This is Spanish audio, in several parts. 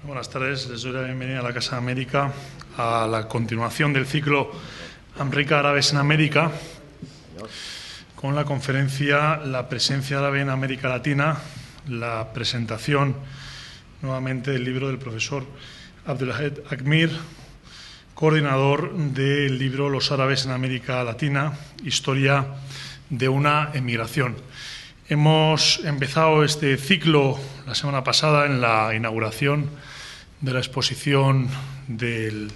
Buenas tardes, les doy la bienvenida a la Casa de América, a la continuación del ciclo América Árabes en América, con la conferencia La presencia árabe en América Latina, la presentación nuevamente del libro del profesor Abdulahed Akmir, coordinador del libro Los árabes en América Latina, historia de una emigración. Hemos empezado este ciclo la semana pasada en la inauguración de la exposición de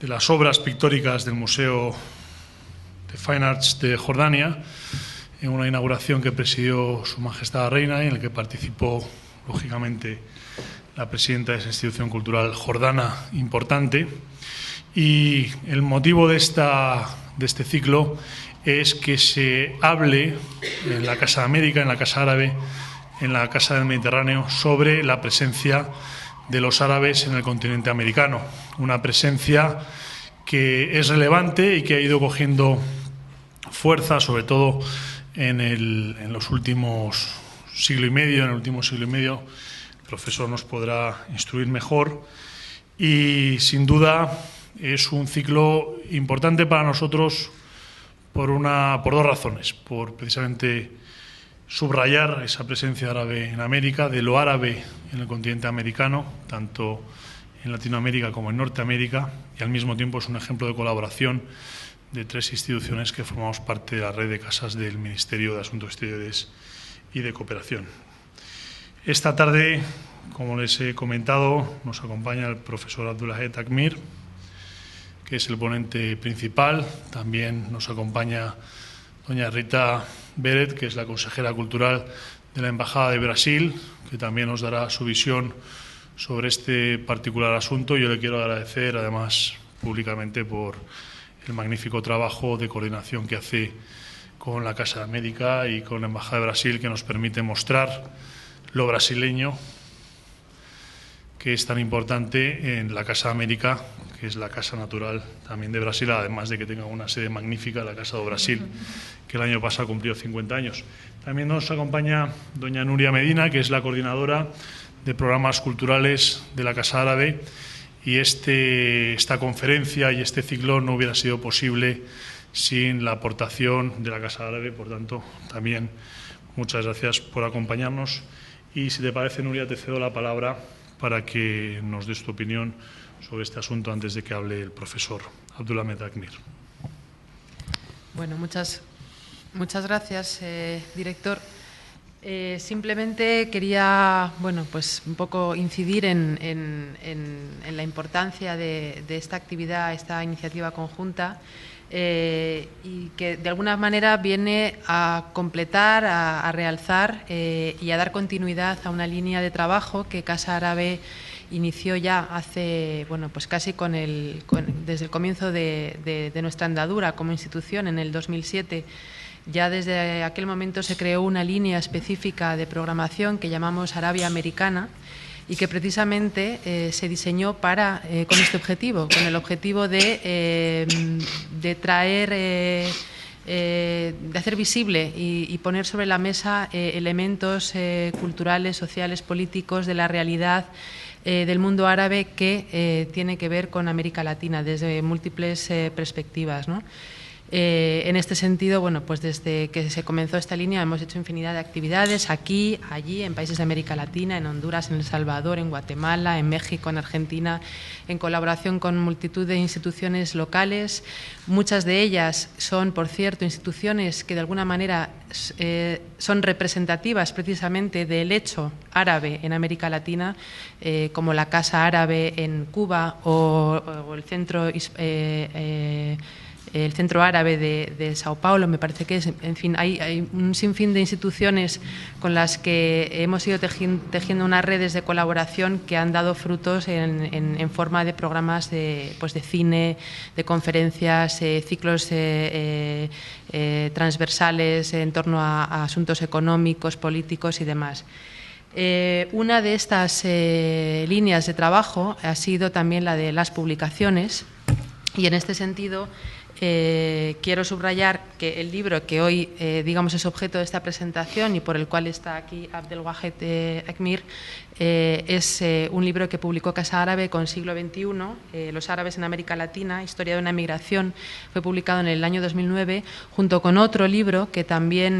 las obras pictóricas del Museo de Fine Arts de Jordania, en una inauguración que presidió Su Majestad la Reina y en la que participó, lógicamente, la presidenta de esa institución cultural jordana importante. Y el motivo de este ciclo es que se hable en la Casa de América, en la Casa Árabe, en la Casa del Mediterráneo, sobre la presencia de los árabes en el continente americano. Una presencia que es relevante y que ha ido cogiendo fuerza, sobre todo en los últimos siglo y medio. En el último siglo y medio, el profesor nos podrá instruir mejor. Y, sin duda, es un ciclo importante para nosotros por dos razones. Por precisamente subrayar esa presencia árabe en América, de lo árabe en el continente americano, tanto en Latinoamérica como en Norteamérica, y al mismo tiempo es un ejemplo de colaboración de tres instituciones que formamos parte de la red de casas del Ministerio de Asuntos Exteriores y de Cooperación. Esta tarde, como les he comentado, nos acompaña el profesor Abdulahed Akmir, que es el ponente principal. También nos acompaña doña Rita Beret, que es la consejera cultural de la Embajada de Brasil, que también nos dará su visión sobre este particular asunto. Yo le quiero agradecer, además, públicamente por el magnífico trabajo de coordinación que hace con la Casa de América y con la Embajada de Brasil, que nos permite mostrar lo brasileño, que es tan importante en la Casa de América, que es la casa natural también de Brasil, además de que tenga una sede magnífica, la Casa do Brasil, que el año pasado cumplió 50 años. También nos acompaña doña Nuria Medina, que es la coordinadora de programas culturales de la Casa Árabe, y esta conferencia y este ciclo no hubiera sido posible sin la aportación de la Casa Árabe. Por tanto, también muchas gracias por acompañarnos. Y si te parece, Nuria, te cedo la palabra para que nos des tu opinión sobre este asunto antes de que hable el profesor Abdulahed Akmir. Bueno, muchas gracias, director. Simplemente quería, pues un poco incidir en la importancia de esta actividad, esta iniciativa conjunta, y que de alguna manera viene a completar, a realzar y a dar continuidad a una línea de trabajo que Casa Árabe inició ya hace, pues casi desde el comienzo de nuestra andadura como institución en el 2007. Ya desde aquel momento se creó una línea específica de programación que llamamos Arabia Americana y que precisamente se diseñó con este objetivo, con el objetivo de traer, de hacer visible y poner sobre la mesa elementos culturales, sociales, políticos de la realidad del mundo árabe que tiene que ver con América Latina desde múltiples perspectivas, ¿no? En este sentido, pues desde que se comenzó esta línea hemos hecho infinidad de actividades aquí, allí, en países de América Latina, en Honduras, en El Salvador, en Guatemala, en México, en Argentina, en colaboración con multitud de instituciones locales. Muchas de ellas son, por cierto, instituciones que de alguna manera son representativas precisamente del hecho árabe en América Latina, como la Casa Árabe en Cuba o el Centro Árabe de Sao Paulo, me parece que es. En fin, hay un sinfín de instituciones con las que hemos ido tejiendo unas redes de colaboración que han dado frutos en forma de programas de cine, de conferencias, ciclos transversales en torno a asuntos económicos, políticos y demás. Una de estas líneas de trabajo ha sido también la de las publicaciones, y en este sentido Quiero subrayar que el libro que hoy, digamos, es objeto de esta presentación y por el cual está aquí Abdelwahed Akmir, es un libro que publicó Casa Árabe con Siglo XXI, Los árabes en América Latina, Historia de una migración. Fue publicado en el año 2009, junto con otro libro que también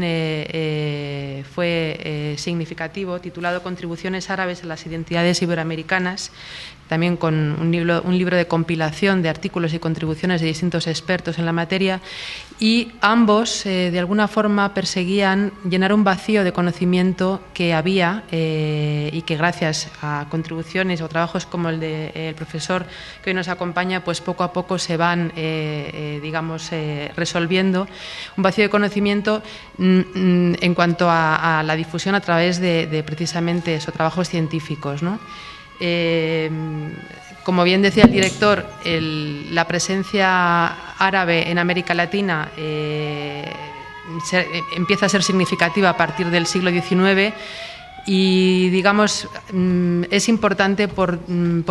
fue significativo, titulado Contribuciones árabes a las identidades iberoamericanas, también con un libro de compilación de artículos y contribuciones de distintos expertos en la materia, y ambos de alguna forma perseguían llenar un vacío de conocimiento que había y que gracias a contribuciones o trabajos como el del profesor que hoy nos acompaña, pues poco a poco se van digamos resolviendo un vacío de conocimiento en cuanto a la difusión a través de precisamente esos trabajos científicos, ¿no? Como bien decía el director, la presencia árabe en América Latina empieza a ser significativa a partir del siglo XIX y, digamos, es importante por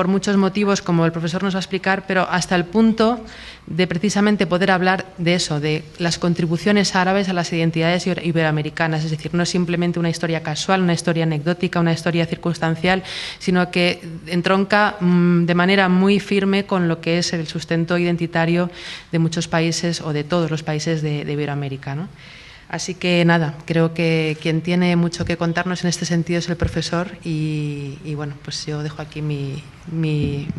muchos motivos, como el profesor nos va a explicar, pero hasta el punto de precisamente poder hablar de eso, de las contribuciones árabes a las identidades iberoamericanas. Es decir, no es simplemente una historia casual, una historia anecdótica, una historia circunstancial, sino que entronca de manera muy firme con lo que es el sustento identitario de muchos países o de todos los países de Iberoamérica, ¿no? Así que nada, creo que quien tiene mucho que contarnos en este sentido es el profesor y bueno, pues yo dejo aquí mi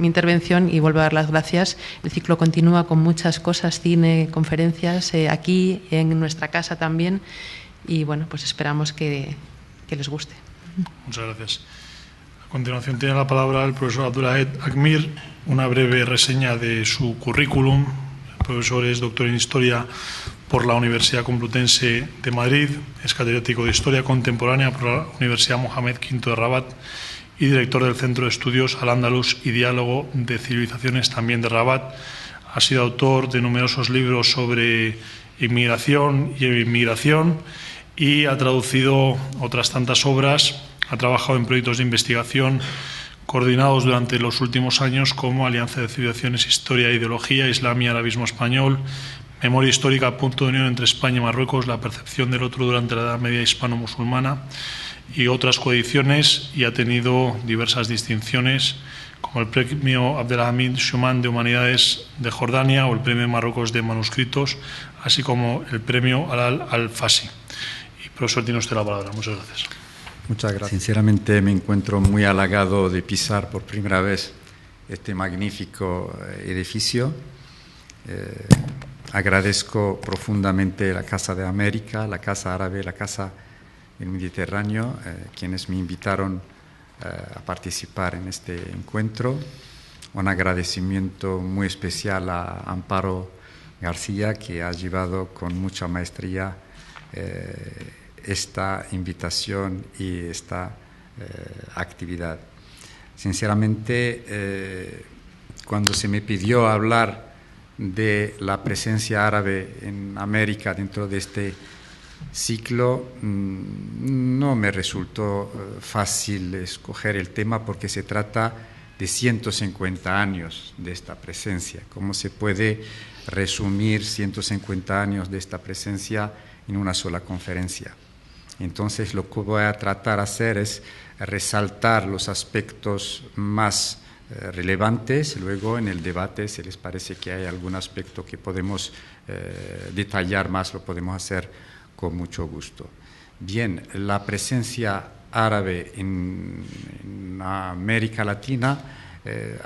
intervención y vuelvo a dar las gracias. El ciclo continúa con muchas cosas, cine, conferencias, aquí en nuestra casa también y bueno, pues esperamos que les guste. Muchas gracias. A continuación tiene la palabra el profesor Abdelwahed Akmir, una breve reseña de su currículum. El profesor es doctor en Historia por la Universidad Complutense de Madrid, es catedrático de Historia Contemporánea por la Universidad Mohamed V de Rabat y director del Centro de Estudios Al-Ándalus y Diálogo de Civilizaciones también de Rabat. Ha sido autor de numerosos libros sobre inmigración y inmigración y ha traducido otras tantas obras. Ha trabajado en proyectos de investigación coordinados durante los últimos años como Alianza de Civilizaciones, Historia e Ideología, Islam y Arabismo Español, Memoria histórica, punto de unión entre España y Marruecos, la percepción del otro durante la Edad Media hispano-musulmana y otras coediciones, y ha tenido diversas distinciones como el Premio Abdelhamid Schuman de Humanidades de Jordania o el Premio Marruecos de Manuscritos, así como el Premio Al-Fasi. Y profesor, tiene usted la palabra. Muchas gracias. Muchas gracias. Sinceramente me encuentro muy halagado de pisar por primera vez este magnífico edificio. Agradezco profundamente la Casa de América, la Casa Árabe, la Casa del Mediterráneo, quienes me invitaron a participar en este encuentro. Un agradecimiento muy especial a Amparo García, que ha llevado con mucha maestría esta invitación y esta actividad. Sinceramente, cuando se me pidió hablar de la presencia árabe en América dentro de este ciclo, no me resultó fácil escoger el tema porque se trata de 150 años de esta presencia. ¿Cómo se puede resumir 150 años de esta presencia en una sola conferencia? Entonces, lo que voy a tratar de hacer es resaltar los aspectos más relevantes. Luego en el debate, si les parece que hay algún aspecto que podemos detallar más, lo podemos hacer con mucho gusto. Bien, la presencia árabe en América Latina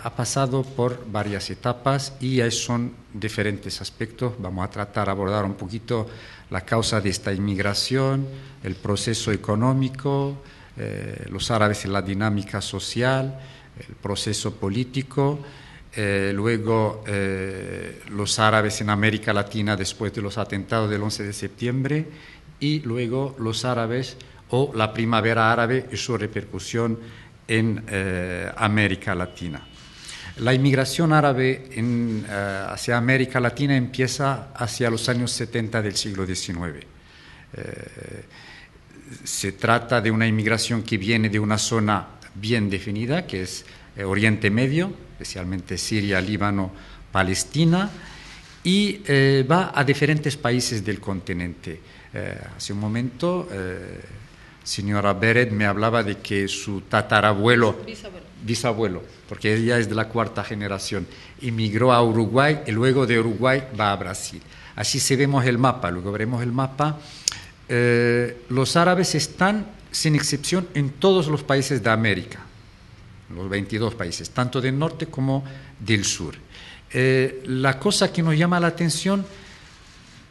ha pasado por varias etapas y son diferentes aspectos. Vamos a tratar de abordar un poquito la causa de esta inmigración, el proceso económico, los árabes en la dinámica social, el proceso político, luego los árabes en América Latina después de los atentados del 11 de septiembre y luego los árabes o la primavera árabe y su repercusión en América Latina. La inmigración árabe hacia América Latina empieza hacia los años 70 del siglo XIX. Se trata de una inmigración que viene de una zona bien definida, que es Oriente Medio, especialmente Siria, Líbano, Palestina, y va a diferentes países del continente. Hace un momento, señora Beret me hablaba de que su tatarabuelo, bisabuelo, porque ella es de la 4ª generación, emigró a Uruguay y luego de Uruguay va a Brasil. Así se vemos el mapa, luego veremos el mapa. Los árabes están, sin excepción, en todos los países de América, los 22 países, tanto del norte como del sur. La cosa que nos llama la atención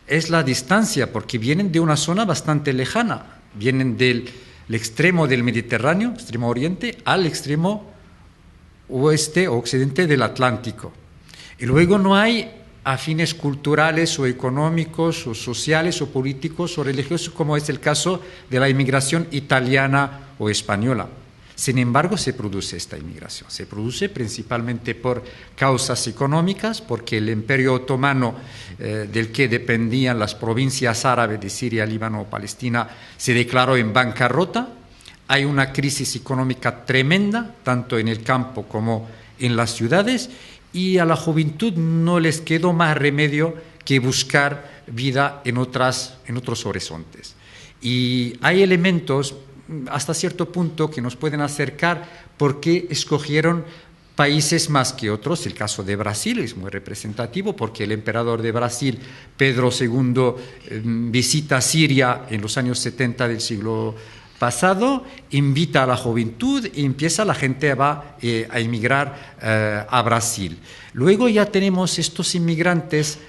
es la distancia, porque vienen de una zona bastante lejana, vienen del extremo del Mediterráneo, extremo oriente, al extremo oeste o occidente del Atlántico. Y luego no hay afines culturales o económicos o sociales o políticos o religiosos, como es el caso de la inmigración italiana o española. Sin embargo, se produce esta inmigración. Se produce principalmente por causas económicas, porque el Imperio Otomano, del que dependían las provincias árabes de Siria, Líbano o Palestina, se declaró en bancarrota. Hay una crisis económica tremenda, tanto en el campo como en las ciudades, y a la juventud no les quedó más remedio que buscar vida en otros horizontes. Y hay elementos hasta cierto punto que nos pueden acercar porque escogieron países más que otros. El caso de Brasil es muy representativo porque el emperador de Brasil, Pedro II, visita Siria en los años 70 del siglo pasado, invita a la juventud y empieza la gente a emigrar a Brasil. Luego ya tenemos estos inmigrantes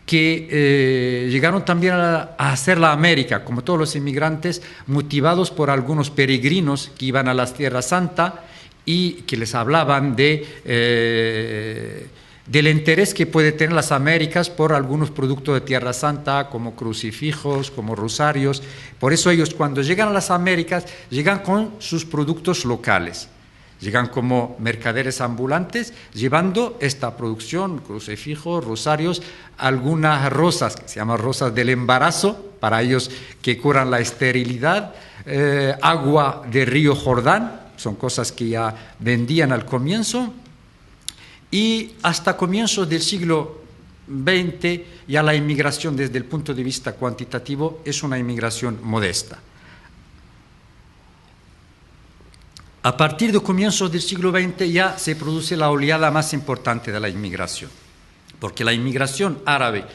que llegaron también a hacer la América, como todos los inmigrantes, motivados por algunos peregrinos que iban a la Tierra Santa y que les hablaban del interés que puede tener las Américas por algunos productos de Tierra Santa, como crucifijos, como rosarios. Por eso ellos, cuando llegan a las Américas, llegan con sus productos locales. Llegan como mercaderes ambulantes, llevando esta producción, crucifijos, rosarios, algunas rosas, que se llaman rosas del embarazo, para ellos que curan la esterilidad, agua del río Jordán, son cosas que ya vendían al comienzo, y hasta comienzos del siglo XX ya la inmigración desde el punto de vista cuantitativo es una inmigración modesta. A partir de comienzos del siglo XX ya se produce la oleada más importante de la inmigración, porque la inmigración árabe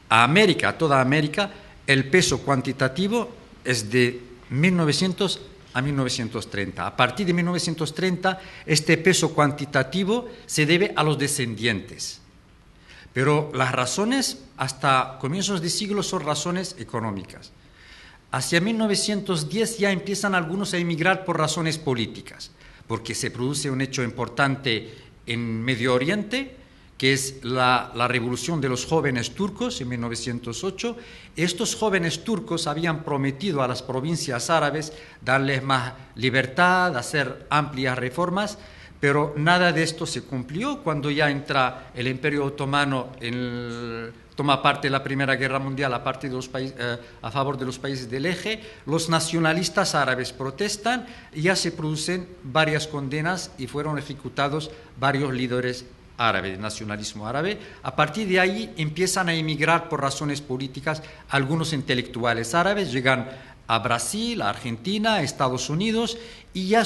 a América, a toda América, el peso cuantitativo es de 1900 a 1930. A partir de 1930, este peso cuantitativo se debe a los descendientes. Pero las razones hasta comienzos de siglo son razones económicas. Hacia 1910 ya empiezan algunos a emigrar por razones políticas, porque se produce un hecho importante en Medio Oriente, que es la revolución de los jóvenes turcos en 1908. Estos jóvenes turcos habían prometido a las provincias árabes darles más libertad, hacer amplias reformas, pero nada de esto se cumplió. Cuando ya entra el Imperio Otomano, toma parte en la Primera Guerra Mundial a favor de los países del eje, los nacionalistas árabes protestan y ya se producen varias condenas y fueron ejecutados varios líderes árabes, nacionalismo árabe. A partir de ahí empiezan a emigrar por razones políticas algunos intelectuales árabes, llegan a Brasil, a Argentina, a Estados Unidos y ya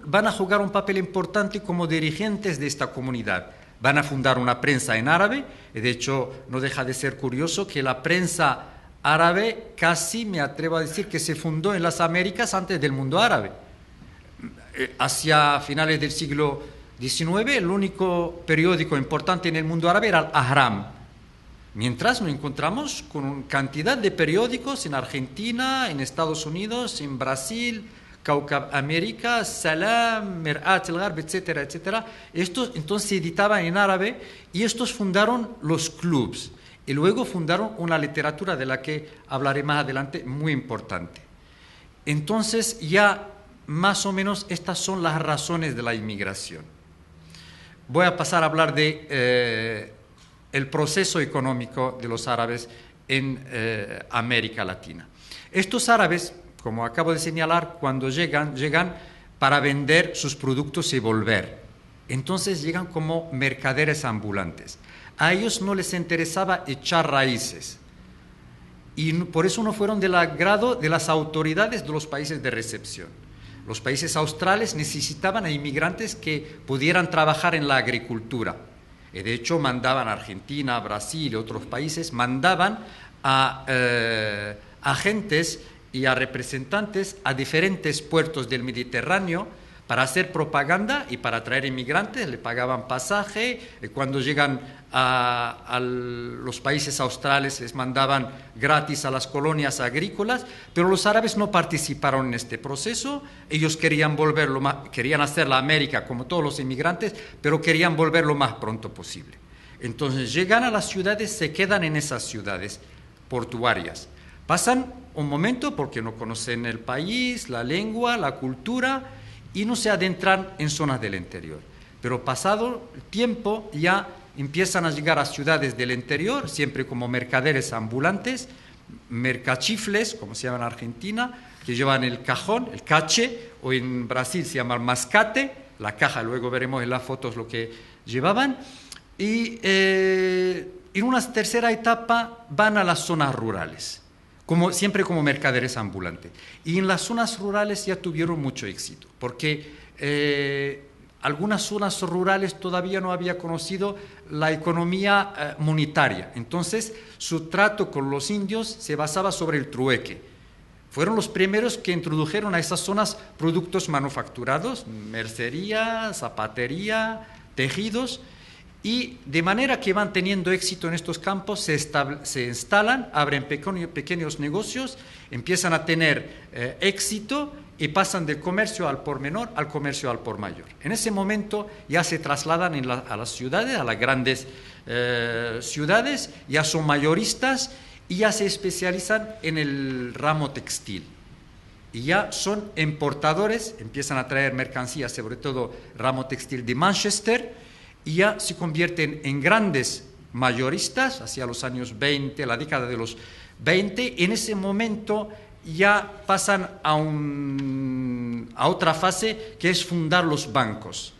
van a jugar un papel importante como dirigentes de esta comunidad. Van a fundar una prensa en árabe, y de hecho no deja de ser curioso que la prensa árabe casi me atrevo a decir que se fundó en las Américas antes del mundo árabe. Hacia finales del siglo XIX el único periódico importante en el mundo árabe era el Ahram, mientras nos encontramos con cantidad de periódicos en Argentina, en Estados Unidos, en Brasil, Caucab América, Salam, Mir'at al-Gharb, etcétera, etcétera. Estos entonces se editaban en árabe y estos fundaron los clubs y luego fundaron una literatura de la que hablaré más adelante muy importante. Entonces ya más o menos estas son las razones de la inmigración. Voy a pasar a hablar de el proceso económico de los árabes en América Latina. Estos árabes, como acabo de señalar, cuando llegan para vender sus productos y volver. Entonces llegan como mercaderes ambulantes. A ellos no les interesaba echar raíces. Y por eso no fueron del agrado de las autoridades de los países de recepción. Los países australes necesitaban a inmigrantes que pudieran trabajar en la agricultura. Y de hecho mandaban a Argentina, Brasil y otros países, mandaban a agentes y a representantes a diferentes puertos del Mediterráneo para hacer propaganda y para traer inmigrantes. Le pagaban pasaje, cuando llegan a los países australes les mandaban gratis a las colonias agrícolas, pero los árabes no participaron en este proceso. Ellos querían querían hacer la América como todos los inmigrantes, pero querían volver lo más pronto posible. Entonces llegan a las ciudades, se quedan en esas ciudades portuarias. Pasan un momento porque no conocen el país, la lengua, la cultura, y no se adentran en zonas del interior. Pero pasado el tiempo ya empiezan a llegar a ciudades del interior, siempre como mercaderes ambulantes, mercachifles, como se llama en Argentina, que llevan el cajón, el cache, o en Brasil se llama el mascate, la caja, luego veremos en las fotos lo que llevaban. Y en una tercera etapa van a las zonas rurales, siempre como mercaderes ambulantes. Y en las zonas rurales ya tuvieron mucho éxito, porque algunas zonas rurales todavía no había conocido la economía monetaria. Entonces, su trato con los indios se basaba sobre el trueque. Fueron los primeros que introdujeron a esas zonas productos manufacturados, mercería, zapatería, tejidos, y de manera que van teniendo éxito en estos campos, se instalan, abren pequeños negocios, empiezan a tener éxito y pasan del comercio al por menor al comercio al por mayor. En ese momento ya se trasladan a las ciudades, a las grandes ciudades, ya son mayoristas y ya se especializan en el ramo textil. Y ya son importadores, empiezan a traer mercancías, sobre todo ramo textil de Manchester, y ya se convierten en grandes mayoristas hacia los años 20, la década de los 20. En ese momento ya pasan a otra fase, que es fundar los bancos.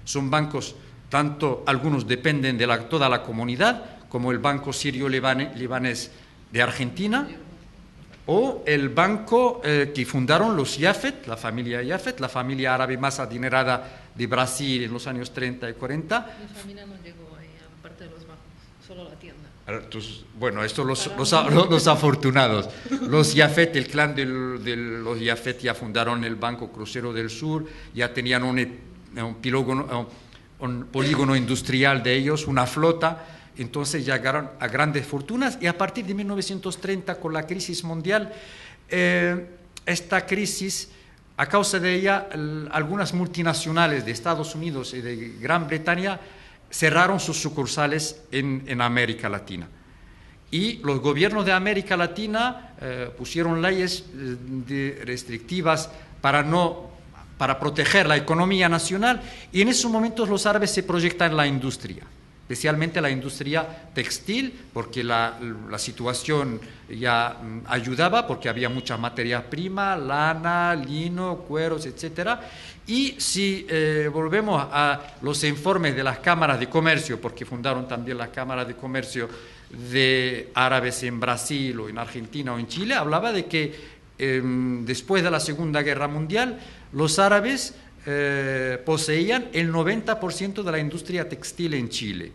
Son bancos, tanto algunos dependen de toda la comunidad, como el Banco Sirio-Libanés de Argentina, o el banco que fundaron los Yafet, la familia árabe más adinerada de Brasil en los años 30 y 40. Mi familia no llegó ahí, aparte de los bancos, solo la tienda. Bueno, estos los afortunados. Los Yafet, el clan de los Yafet ya fundaron el Banco Crucero del Sur, ya tenían un polígono industrial de ellos, una flota. Entonces llegaron a grandes fortunas, y a partir de 1930, con la crisis mundial, esta crisis, a causa de ella, algunas multinacionales de Estados Unidos y de Gran Bretaña cerraron sus sucursales en América Latina. Y los gobiernos de América Latina pusieron leyes restrictivas para proteger la economía nacional, y en esos momentos los árabes se proyectan en la industria, especialmente la industria textil, porque la situación ya ayudaba, porque había muchas materias primas, lana, lino, cueros, etc. Y si volvemos a los informes de las cámaras de comercio, porque fundaron también las cámaras de comercio de árabes en Brasil o en Argentina o en Chile, hablaba de que después de la Segunda Guerra Mundial los árabes poseían el 90% de la industria textil en Chile,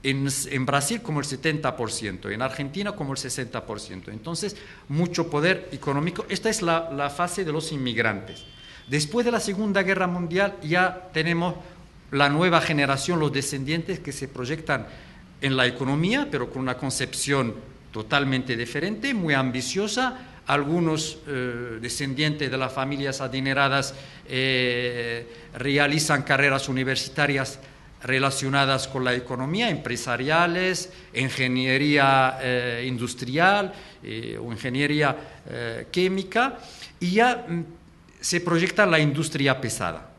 en Brasil como el 70%, en Argentina como el 60%. Entonces, mucho poder económico. Esta es la fase de los inmigrantes. Después de la Segunda Guerra Mundial ya tenemos la nueva generación, los descendientes que se proyectan en la economía, pero con una concepción totalmente diferente, muy ambiciosa. Algunos descendientes de las familias adineradas realizan carreras universitarias relacionadas con la economía, empresariales, ingeniería industrial o ingeniería química, y ya se proyecta la industria pesada.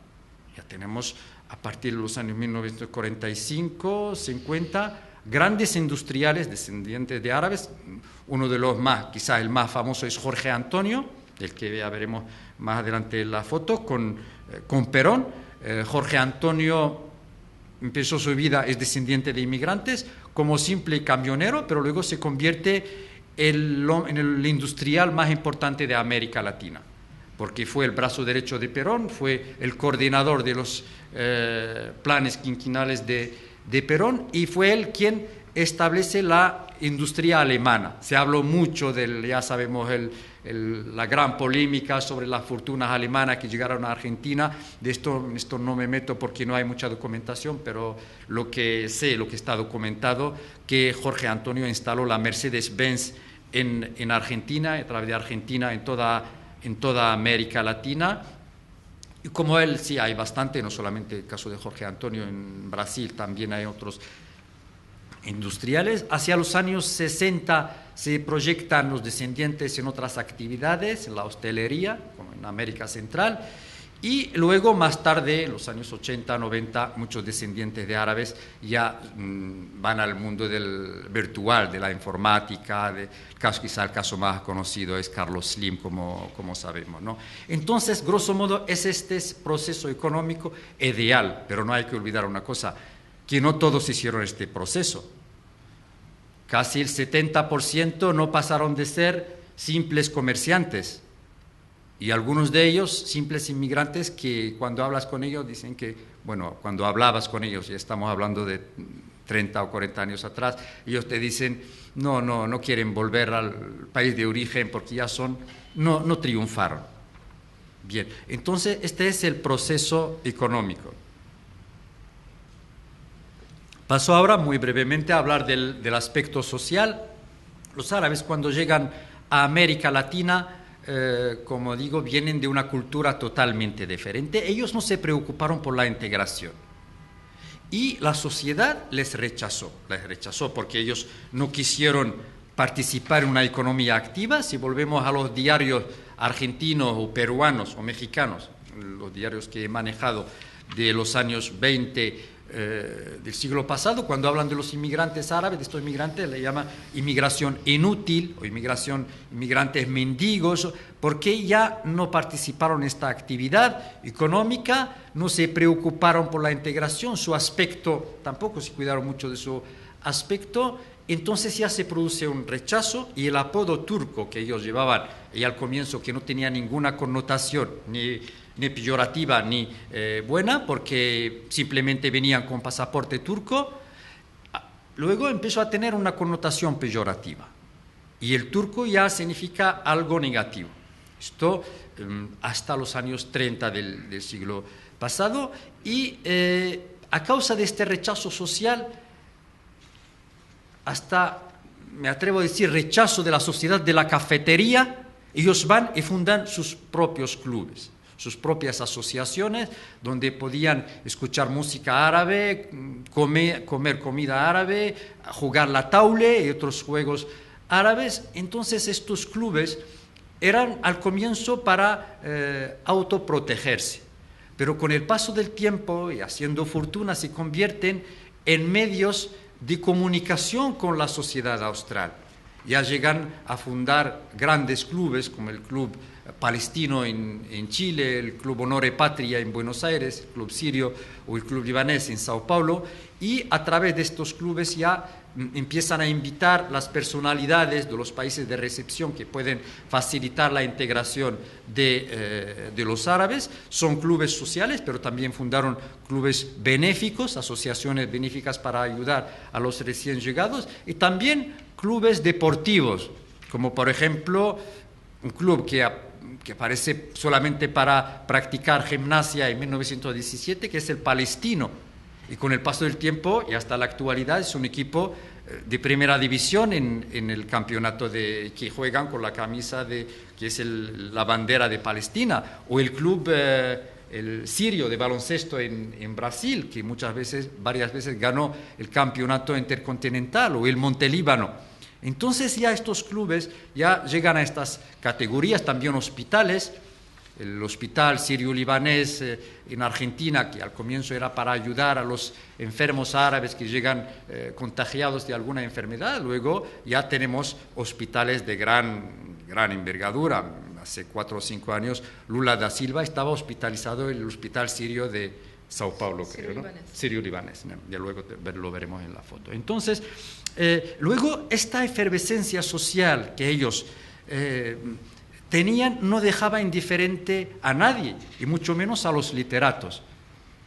Ya tenemos, a partir de los años 1945, 50, grandes industriales descendientes de árabes. Uno de los más, quizás el más famoso, es Jorge Antonio, del que ya veremos más adelante en la foto, con Perón, Jorge Antonio empezó su vida, es descendiente de inmigrantes, como simple camionero, pero luego se convierte en el industrial más importante de América Latina, porque fue el brazo derecho de Perón, fue el coordinador de los planes quinquenales de Perón, y fue él quien establece la industria alemana. Se habló mucho ya sabemos, la gran polémica sobre las fortunas alemanas que llegaron a Argentina. De esto no me meto porque no hay mucha documentación, pero lo que sé, lo que está documentado, que Jorge Antonio instaló la Mercedes-Benz en Argentina, a través de Argentina en toda América Latina. Y como él, sí, hay bastante, no solamente el caso de Jorge Antonio, en Brasil también hay otros industriales. Hacia los años 60 se proyectan los descendientes en otras actividades, en la hostelería, como en América Central, y luego más tarde, en los años 80, 90, muchos descendientes de árabes ya van al mundo del virtual, de la informática. Quizá el caso más conocido es Carlos Slim, como sabemos, ¿no? Entonces, grosso modo, es este proceso económico ideal, pero no hay que olvidar una cosa, que no todos hicieron este proceso. Casi el 70% no pasaron de ser simples comerciantes, y algunos de ellos simples inmigrantes que cuando hablas con ellos dicen que, bueno, cuando hablabas con ellos, ya estamos hablando de 30 o 40 años atrás, ellos te dicen no quieren volver al país de origen porque ya no triunfaron. Bien, entonces este es el proceso económico. Paso ahora muy brevemente a hablar del aspecto social. Los árabes, cuando llegan a América Latina, como digo, vienen de una cultura totalmente diferente. Ellos no se preocuparon por la integración y la sociedad les rechazó porque ellos no quisieron participar en una economía activa. Si volvemos a los diarios argentinos o peruanos o mexicanos, los diarios que he manejado de los años 20 del siglo pasado, cuando hablan de los inmigrantes árabes, de estos inmigrantes le llaman inmigración inútil o inmigrantes mendigos, porque ya no participaron en esta actividad económica, no se preocuparon por la integración, su aspecto, tampoco se cuidaron mucho de su aspecto. Entonces ya se produce un rechazo, y el apodo turco que ellos llevaban, y al comienzo que no tenía ninguna connotación ni peyorativa ni buena, porque simplemente venían con pasaporte turco, luego empezó a tener una connotación peyorativa, y el turco ya significa algo negativo. Esto hasta los años 30 del siglo pasado, y a causa de este rechazo social, hasta, me atrevo a decir, rechazo de la sociedad de la cafetería, ellos van y fundan sus propios clubes, sus propias asociaciones, donde podían escuchar música árabe, comer comida árabe, jugar la taule y otros juegos árabes. Entonces estos clubes eran al comienzo para autoprotegerse, pero con el paso del tiempo y haciendo fortuna se convierten en medios de comunicación con la sociedad austral. Ya llegan a fundar grandes clubes como el Club Palestino en Chile, el Club Honor y Patria en Buenos Aires, el Club Sirio o el Club Libanés en Sao Paulo, y a través de estos clubes ya empiezan a invitar las personalidades de los países de recepción que pueden facilitar la integración de los árabes. Son clubes sociales, pero también fundaron clubes benéficos, asociaciones benéficas para ayudar a los recién llegados, y también clubes deportivos, como por ejemplo un club que aparece solamente para practicar gimnasia en 1917, que es el Palestino, y con el paso del tiempo y hasta la actualidad es un equipo de primera división en el campeonato que juegan con la camisa que es la bandera de Palestina, o el club el Sirio de baloncesto en Brasil, que varias veces ganó el campeonato intercontinental, o el Montelíbano. Entonces ya estos clubes ya llegan a estas categorías, también hospitales. El hospital sirio-libanés en Argentina, que al comienzo era para ayudar a los enfermos árabes que llegan contagiados de alguna enfermedad, luego ya tenemos hospitales de gran envergadura. Hace 4 o 5 años Lula da Silva estaba hospitalizado en el hospital sirio de Sao Paulo, creo, ¿no? Sirio-libanés, ¿no? Ya luego lo veremos en la foto. Entonces, luego esta efervescencia social que ellos tenían no dejaba indiferente a nadie, y mucho menos a los literatos.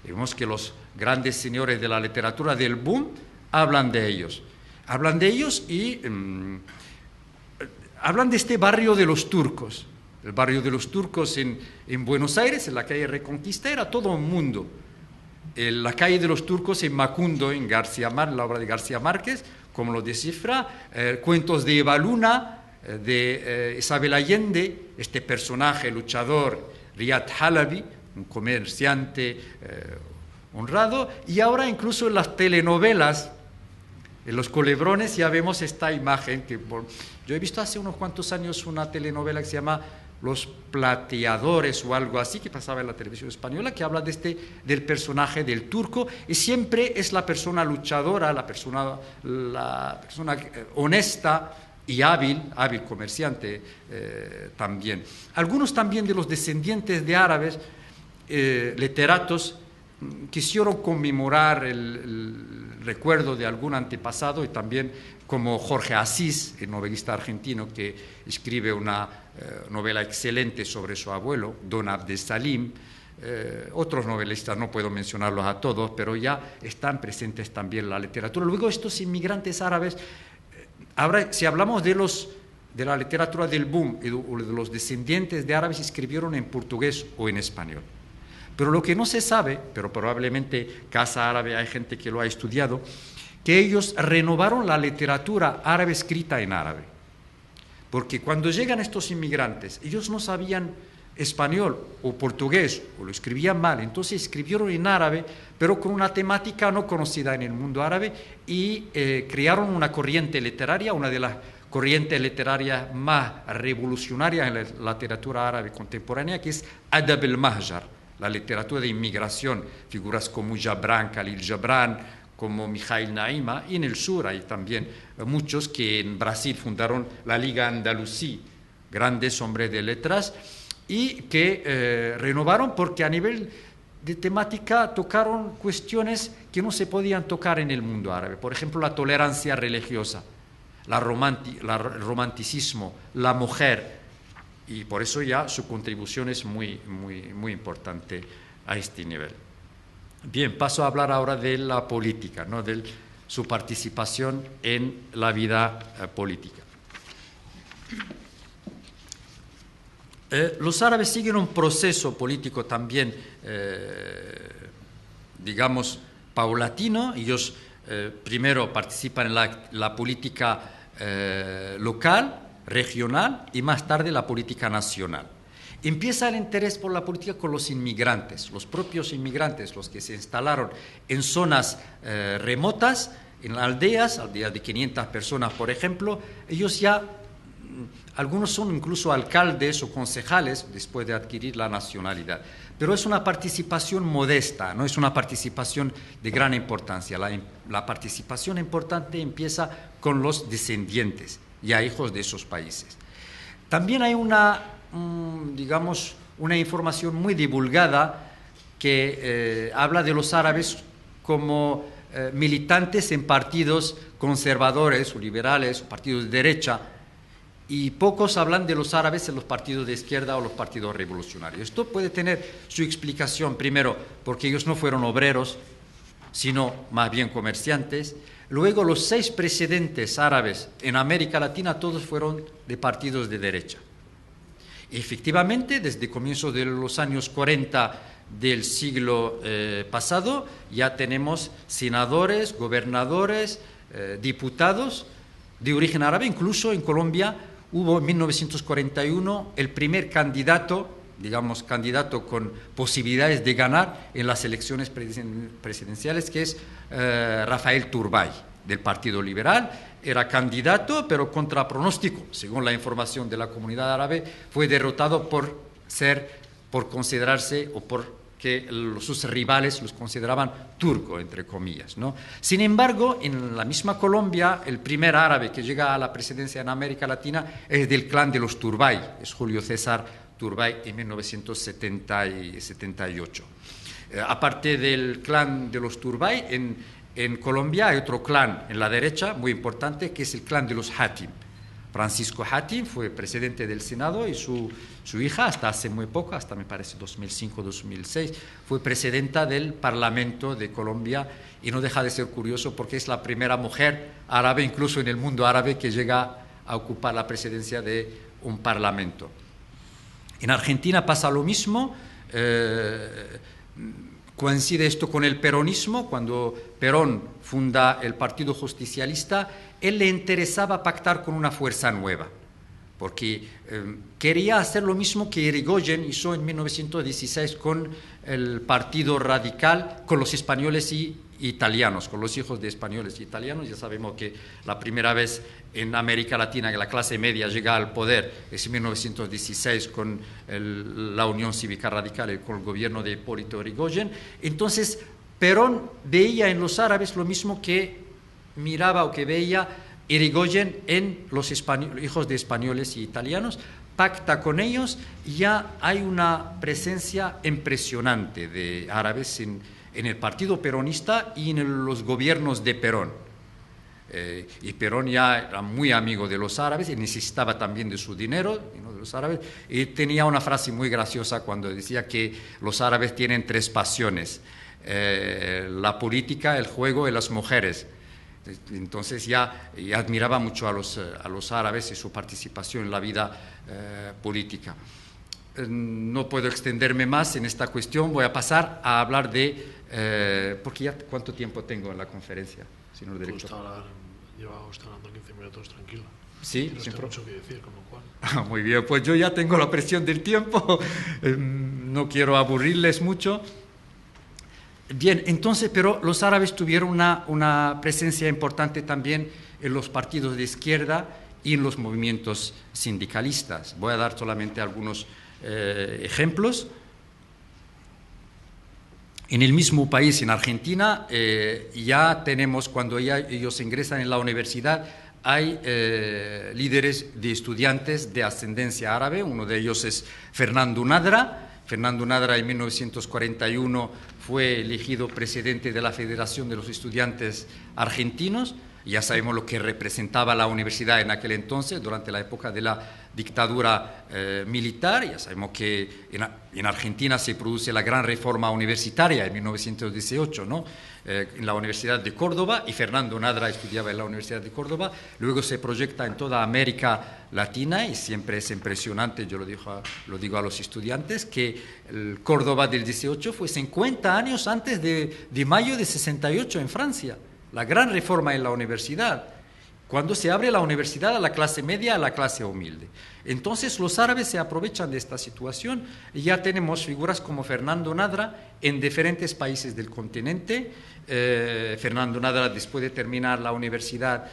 Vemos que los grandes señores de la literatura del boom hablan de ellos. Hablan de ellos y hablan de este barrio de los turcos. El barrio de los turcos en Buenos Aires, en la calle Reconquista, era todo un mundo. La calle de los turcos en Macundo, en la obra de García Márquez, como lo descifra, cuentos de Eva Luna, de Isabel Allende, este personaje luchador, Riyad Halabi, un comerciante honrado, y ahora incluso en las telenovelas, en Los Culebrones, ya vemos esta imagen que yo he visto hace unos cuantos años una telenovela que se llama Los Plateadores o algo así, que pasaba en la televisión española, que habla del personaje del turco, y siempre es la persona luchadora, la persona honesta y hábil comerciante también. Algunos también de los descendientes de árabes, literatos, quisieron conmemorar el recuerdo de algún antepasado, y también como Jorge Asís, el novelista argentino que escribe una novela excelente sobre su abuelo, Don Abdesalim. Otros novelistas, no puedo mencionarlos a todos, pero ya están presentes también en la literatura. Luego estos inmigrantes árabes, ahora si hablamos de la literatura del boom o de los descendientes de árabes, escribieron en portugués o en español. Pero lo que no se sabe, pero probablemente Casa Árabe hay gente que lo ha estudiado, que ellos renovaron la literatura árabe escrita en árabe. Porque cuando llegan estos inmigrantes, ellos no sabían español o portugués, o lo escribían mal, entonces escribieron en árabe, pero con una temática no conocida en el mundo árabe, y crearon una corriente literaria, una de las corrientes literarias más revolucionarias en la literatura árabe contemporánea, que es Adab el-Mahjar, la literatura de inmigración, figuras como Jabran, Khalil Gibran, como Mikhail Naima, y en el sur hay también muchos que en Brasil fundaron la Liga Andalusí, grandes hombres de letras, y que renovaron porque a nivel de temática tocaron cuestiones que no se podían tocar en el mundo árabe. Por ejemplo, la tolerancia religiosa, el romanticismo, la mujer, y por eso ya su contribución es muy, muy, muy importante a este nivel. Bien, paso a hablar ahora de la política, ¿no? De su participación en la vida política. Los árabes siguen un proceso político también, digamos, paulatino. Ellos primero participan en la política local, regional, y más tarde la política nacional. Empieza el interés por la política con los inmigrantes, los propios inmigrantes, los que se instalaron en zonas remotas, en aldeas de 500 personas, por ejemplo. Ellos ya, algunos son incluso alcaldes o concejales después de adquirir la nacionalidad, pero es una participación modesta, no es una participación de gran importancia. La participación importante empieza con los descendientes, ya hijos de esos países. También hay una información muy divulgada que habla de los árabes como militantes en partidos conservadores o liberales o partidos de derecha, y pocos hablan de los árabes en los partidos de izquierda o los partidos revolucionarios. Esto puede tener su explicación, primero, porque ellos no fueron obreros, sino más bien comerciantes. Luego, los 6 presidentes árabes en América Latina, todos fueron de partidos de derecha. Efectivamente, desde comienzos de los años 40 del siglo pasado, ya tenemos senadores, gobernadores, diputados de origen árabe. Incluso en Colombia hubo en 1941 el primer candidato con posibilidades de ganar en las elecciones presidenciales, que es Rafael Turbay, del Partido Liberal. Era candidato, pero contra pronóstico, según la información de la comunidad árabe, fue derrotado por considerarse, o porque sus rivales los consideraban turco, entre comillas, ¿no? Sin embargo, en la misma Colombia, el primer árabe que llega a la presidencia en América Latina es del clan de los Turbay, es Julio César Turbay, en 1978. Aparte del clan de los Turbay, en Colombia hay otro clan en la derecha muy importante, que es el clan de los Hatim. Francisco Hatim fue presidente del Senado y su hija, hasta hace muy poco, hasta me parece 2005-2006, fue presidenta del Parlamento de Colombia, y no deja de ser curioso porque es la primera mujer árabe, incluso en el mundo árabe, que llega a ocupar la presidencia de un parlamento. En Argentina pasa lo mismo. Coincide esto con el peronismo. Cuando Perón funda el Partido Justicialista, él le interesaba pactar con una fuerza nueva, porque quería hacer lo mismo que Irigoyen hizo en 1916 con el Partido Radical, con los españoles y italianos, con los hijos de españoles y italianos. Ya sabemos que la primera vez en América Latina que la clase media llega al poder es en 1916 con la Unión Cívica Radical, con el gobierno de Hipólito Yrigoyen. Entonces, Perón veía en los árabes lo mismo que miraba o que veía Irigoyen en los hijos de españoles y italianos, pacta con ellos, y ya hay una presencia impresionante de árabes en el partido peronista y en los gobiernos de Perón. Y Perón ya era muy amigo de los árabes y necesitaba también de su dinero, de los árabes, y tenía una frase muy graciosa cuando decía que los árabes tienen tres pasiones: la política, el juego y las mujeres. Entonces ya admiraba mucho a los árabes y su participación en la vida política. No puedo extenderme más en esta cuestión, voy a pasar a hablar porque ya, ¿cuánto tiempo tengo en la conferencia, señor director? Lleva usted hablando 15 minutos, tranquilo. Sí, no siempre. mucho que decir, con lo cual. Muy bien, pues yo ya tengo la presión del tiempo, no quiero aburrirles mucho. Bien, entonces, pero los árabes tuvieron una presencia importante también en los partidos de izquierda y en los movimientos sindicalistas. Voy a dar solamente algunos ejemplos. En el mismo país, en Argentina, ya tenemos, cuando ya ellos ingresan en la universidad, hay líderes de estudiantes de ascendencia árabe. Uno de ellos es Fernando Nadra. Fernando Nadra en 1941 fue elegido presidente de la Federación de los Estudiantes Argentinos. Ya sabemos lo que representaba la universidad en aquel entonces, durante la época de la dictadura militar. Ya sabemos que en Argentina se produce la gran reforma universitaria en 1918, ¿no? En la Universidad de Córdoba, y Fernando Nadra estudiaba en la Universidad de Córdoba. Luego se proyecta en toda América Latina, y siempre es impresionante, yo lo digo a los estudiantes, que el Córdoba del 18 fue 50 años antes de mayo de 68 en Francia. La gran reforma en la universidad, cuando se abre la universidad a la clase media, a la clase humilde. Entonces los árabes se aprovechan de esta situación, y ya tenemos figuras como Fernando Nadra en diferentes países del continente. Fernando Nadra, después de terminar la universidad,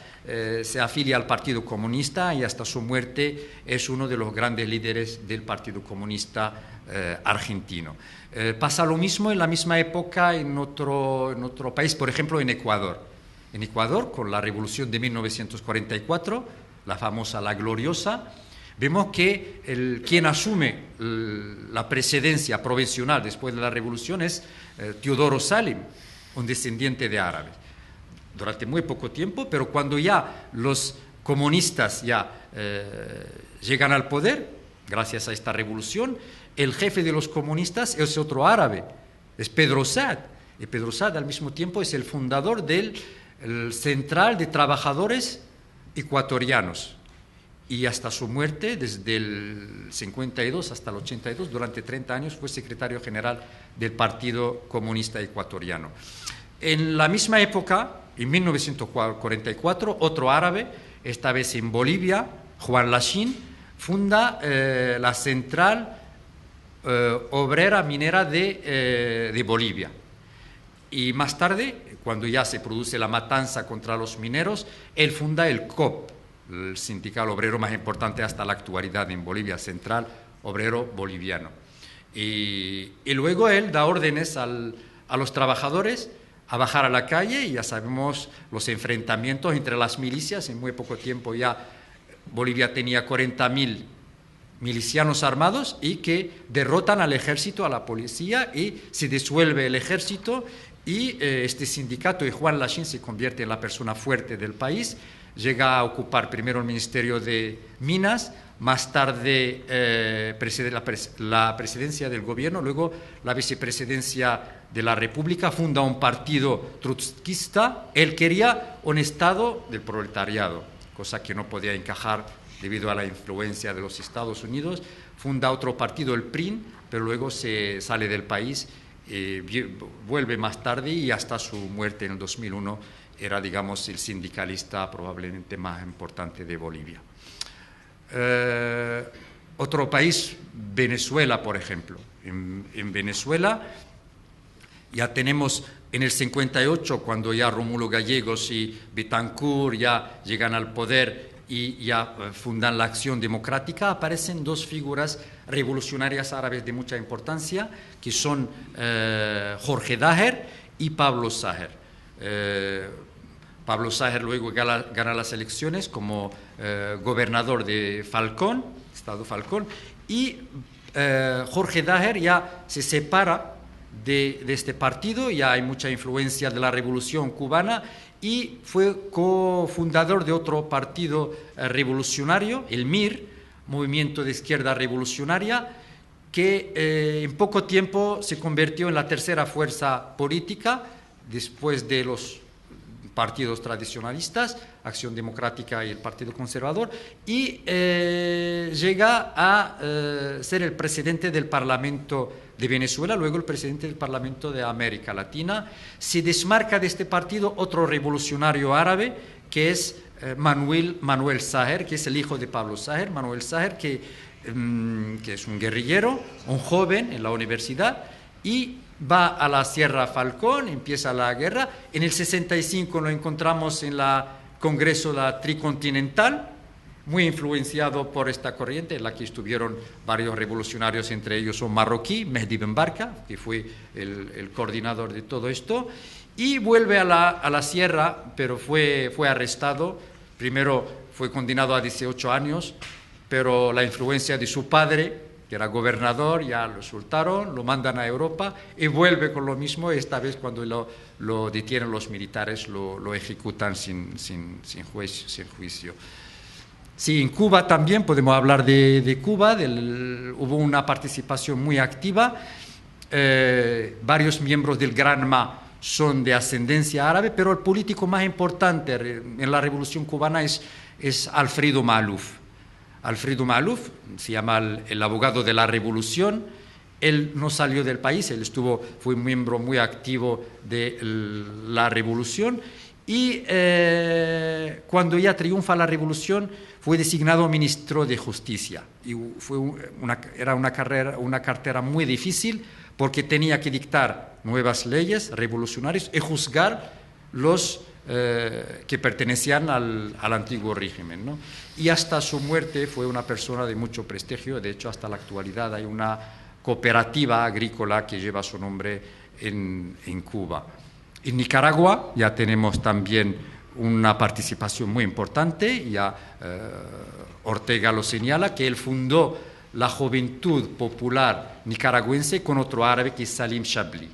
se afilia al Partido Comunista, y hasta su muerte es uno de los grandes líderes del Partido Comunista argentino. Pasa lo mismo en la misma época en otro país, por ejemplo en Ecuador. En Ecuador, con la revolución de 1944, la famosa La Gloriosa, vemos que quien asume la presidencia provisional después de la revolución es Teodoro Salim, un descendiente de árabes. Durante muy poco tiempo, pero cuando ya los comunistas llegan al poder, gracias a esta revolución, el jefe de los comunistas es otro árabe, es Pedro Saad. Y Pedro Saad al mismo tiempo es el fundador del Central de Trabajadores Ecuatorianos. Y hasta su muerte, desde el 52 hasta el 82, durante 30 años, fue secretario general del Partido Comunista Ecuatoriano. En la misma época, en 1944, otro árabe, esta vez en Bolivia, Juan Lachin, funda la Central Obrera Minera de Bolivia. Y más tarde, cuando ya se produce la matanza contra los mineros, él funda el COP, el sindical obrero más importante hasta la actualidad en Bolivia, Central Obrero Boliviano. Y luego él da órdenes a los trabajadores a bajar a la calle, y ya sabemos los enfrentamientos entre las milicias. En muy poco tiempo ya Bolivia tenía 40.000 milicianos armados y que derrotan al ejército, a la policía, y se disuelve el ejército y este sindicato, y Juan Lachin se convierte en la persona fuerte del país, llega a ocupar primero el Ministerio de Minas, más tarde la presidencia del gobierno, luego la vicepresidencia de la República, funda un partido trotskista. Él quería un Estado del proletariado, cosa que no podía encajar debido a la influencia de los Estados Unidos. Funda otro partido, el PRIN, pero luego se sale del país, vuelve más tarde y hasta su muerte en el 2001 era, digamos, el sindicalista probablemente más importante de Bolivia. Otro país, Venezuela, por ejemplo. En Venezuela ya tenemos en el 58, cuando ya Rómulo Gallegos y Betancourt ya llegan al poder y ya fundan la Acción Democrática, aparecen dos figuras revolucionarias árabes de mucha importancia, que son Jorge Daher y Pablo Sáher. Pablo Sáher luego gana las elecciones como gobernador de Falcón, Estado Falcón, y Jorge Daher ya se separa de este partido, ya hay mucha influencia de la Revolución cubana, y fue cofundador de otro partido revolucionario, el MIR, Movimiento de Izquierda Revolucionaria, que en poco tiempo se convirtió en la tercera fuerza política después de los partidos tradicionalistas, Acción Democrática y el Partido Conservador, y llega a ser el presidente del Parlamento de Venezuela, luego el presidente del Parlamento de América Latina. Se desmarca de este partido otro revolucionario árabe, que es Manuel Sáher, que es el hijo de Pablo Sáher. Manuel Sáher, que es un guerrillero, un joven en la universidad, y va a la Sierra Falcón, empieza la guerra. En el 65 lo encontramos en el Congreso de la Tricontinental, muy influenciado por esta corriente, en la que estuvieron varios revolucionarios, entre ellos un marroquí, Mehdi Ben Barka, que fue el coordinador de todo esto, y vuelve a la Sierra, pero fue arrestado. Primero fue condenado a 18 años, pero la influencia de su padre, que era gobernador, ya lo soltaron, lo mandan a Europa y vuelve con lo mismo. Esta vez, cuando lo detienen los militares, lo ejecutan sin juicio. Sí, en Cuba también podemos hablar de Cuba. Hubo una participación muy activa. Varios miembros del Granma son de ascendencia árabe, pero el político más importante en la Revolución cubana es Alfredo Maluf. Alfredo Maluf se llama el abogado de la Revolución. Él no salió del país, fue un miembro muy activo de la Revolución, y cuando ya triunfa la Revolución fue designado ministro de Justicia. Y era una cartera muy difícil, porque tenía que dictar nuevas leyes revolucionarias y juzgar los que pertenecían al antiguo régimen, ¿no? Y hasta su muerte fue una persona de mucho prestigio. De hecho, hasta la actualidad hay una cooperativa agrícola que lleva su nombre en Cuba. En Nicaragua ya tenemos también una participación muy importante. Ya Ortega lo señala, que él fundó la Juventud Popular Nicaragüense con otro árabe, que es Salim Chabli,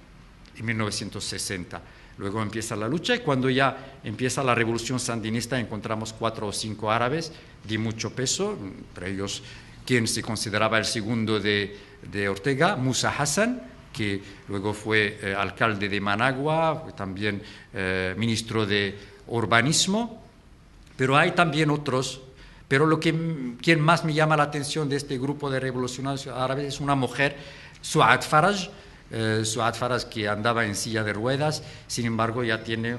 en 1960. Luego empieza la lucha, y cuando ya empieza la revolución sandinista encontramos 4 o 5 árabes de mucho peso, entre ellos quien se consideraba el segundo de Ortega, Musa Hassan, que luego fue alcalde de Managua, también ministro de Urbanismo. Pero hay también otros. Pero quien más me llama la atención de este grupo de revolucionarios árabes es una mujer, Suad Faraj, que andaba en silla de ruedas. Sin embargo, ya tiene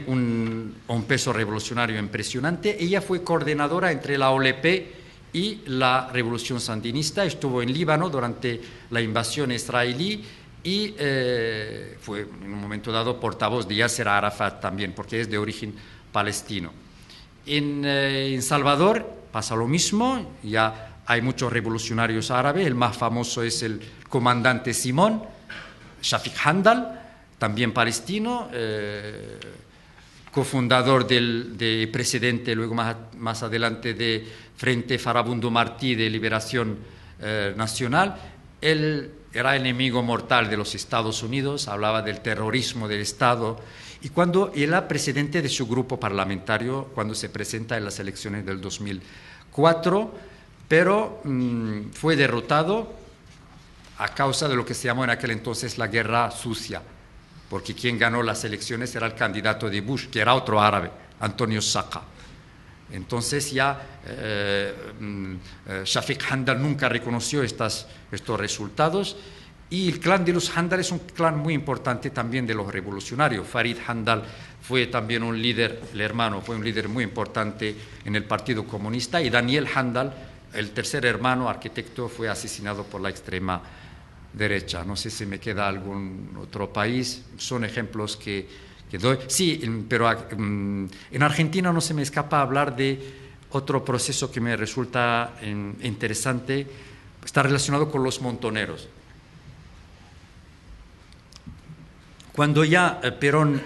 un peso revolucionario impresionante. Ella fue coordinadora entre la OLP y la revolución sandinista. Estuvo en Líbano durante la invasión israelí y fue en un momento dado portavoz de Yasser Arafat también, porque es de origen palestino. En Salvador pasa lo mismo. Ya hay muchos revolucionarios árabes. El más famoso es el comandante Simón, Shafiq Handal, también palestino, cofundador de presidente, luego más adelante de Frente Farabundo Martí de Liberación Nacional. Él era enemigo mortal de los Estados Unidos, hablaba del terrorismo del Estado, y cuando él era presidente de su grupo parlamentario, cuando se presenta en las elecciones del 2004, pero fue derrotado a causa de lo que se llamó en aquel entonces la guerra sucia, porque quien ganó las elecciones era el candidato de Bush, que era otro árabe, Antonio Saqa. Entonces ya Shafiq Handal nunca reconoció estos resultados, y el clan de los Handal es un clan muy importante también de los revolucionarios. Farid Handal fue también un líder, el hermano fue un líder muy importante en el Partido Comunista, y Daniel Handal, el tercer hermano arquitecto, fue asesinado por la extrema derecha. No sé si me queda algún otro país, son ejemplos que doy. Sí, pero en Argentina no se me escapa hablar de otro proceso que me resulta interesante, está relacionado con los montoneros. Cuando ya Perón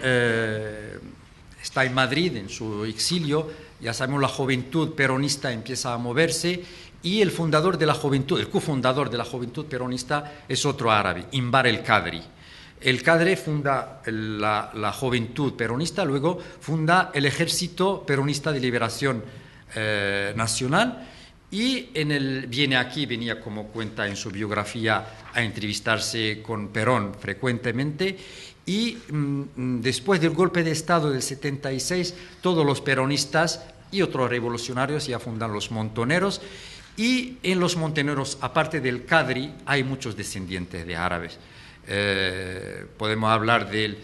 está en Madrid, en su exilio, ya sabemos, la juventud peronista empieza a moverse, y el fundador de la juventud, el cofundador de la juventud peronista es otro árabe, Inbar el Qadri. El Qadri funda la juventud peronista, luego funda el Ejército Peronista de Liberación Nacional, y venía como cuenta en su biografía a entrevistarse con Perón frecuentemente, y después del golpe de Estado del 76, todos los peronistas y otros revolucionarios ya fundan los montoneros, y en los montoneros, aparte del Qadri, hay muchos descendientes de árabes. Podemos hablar del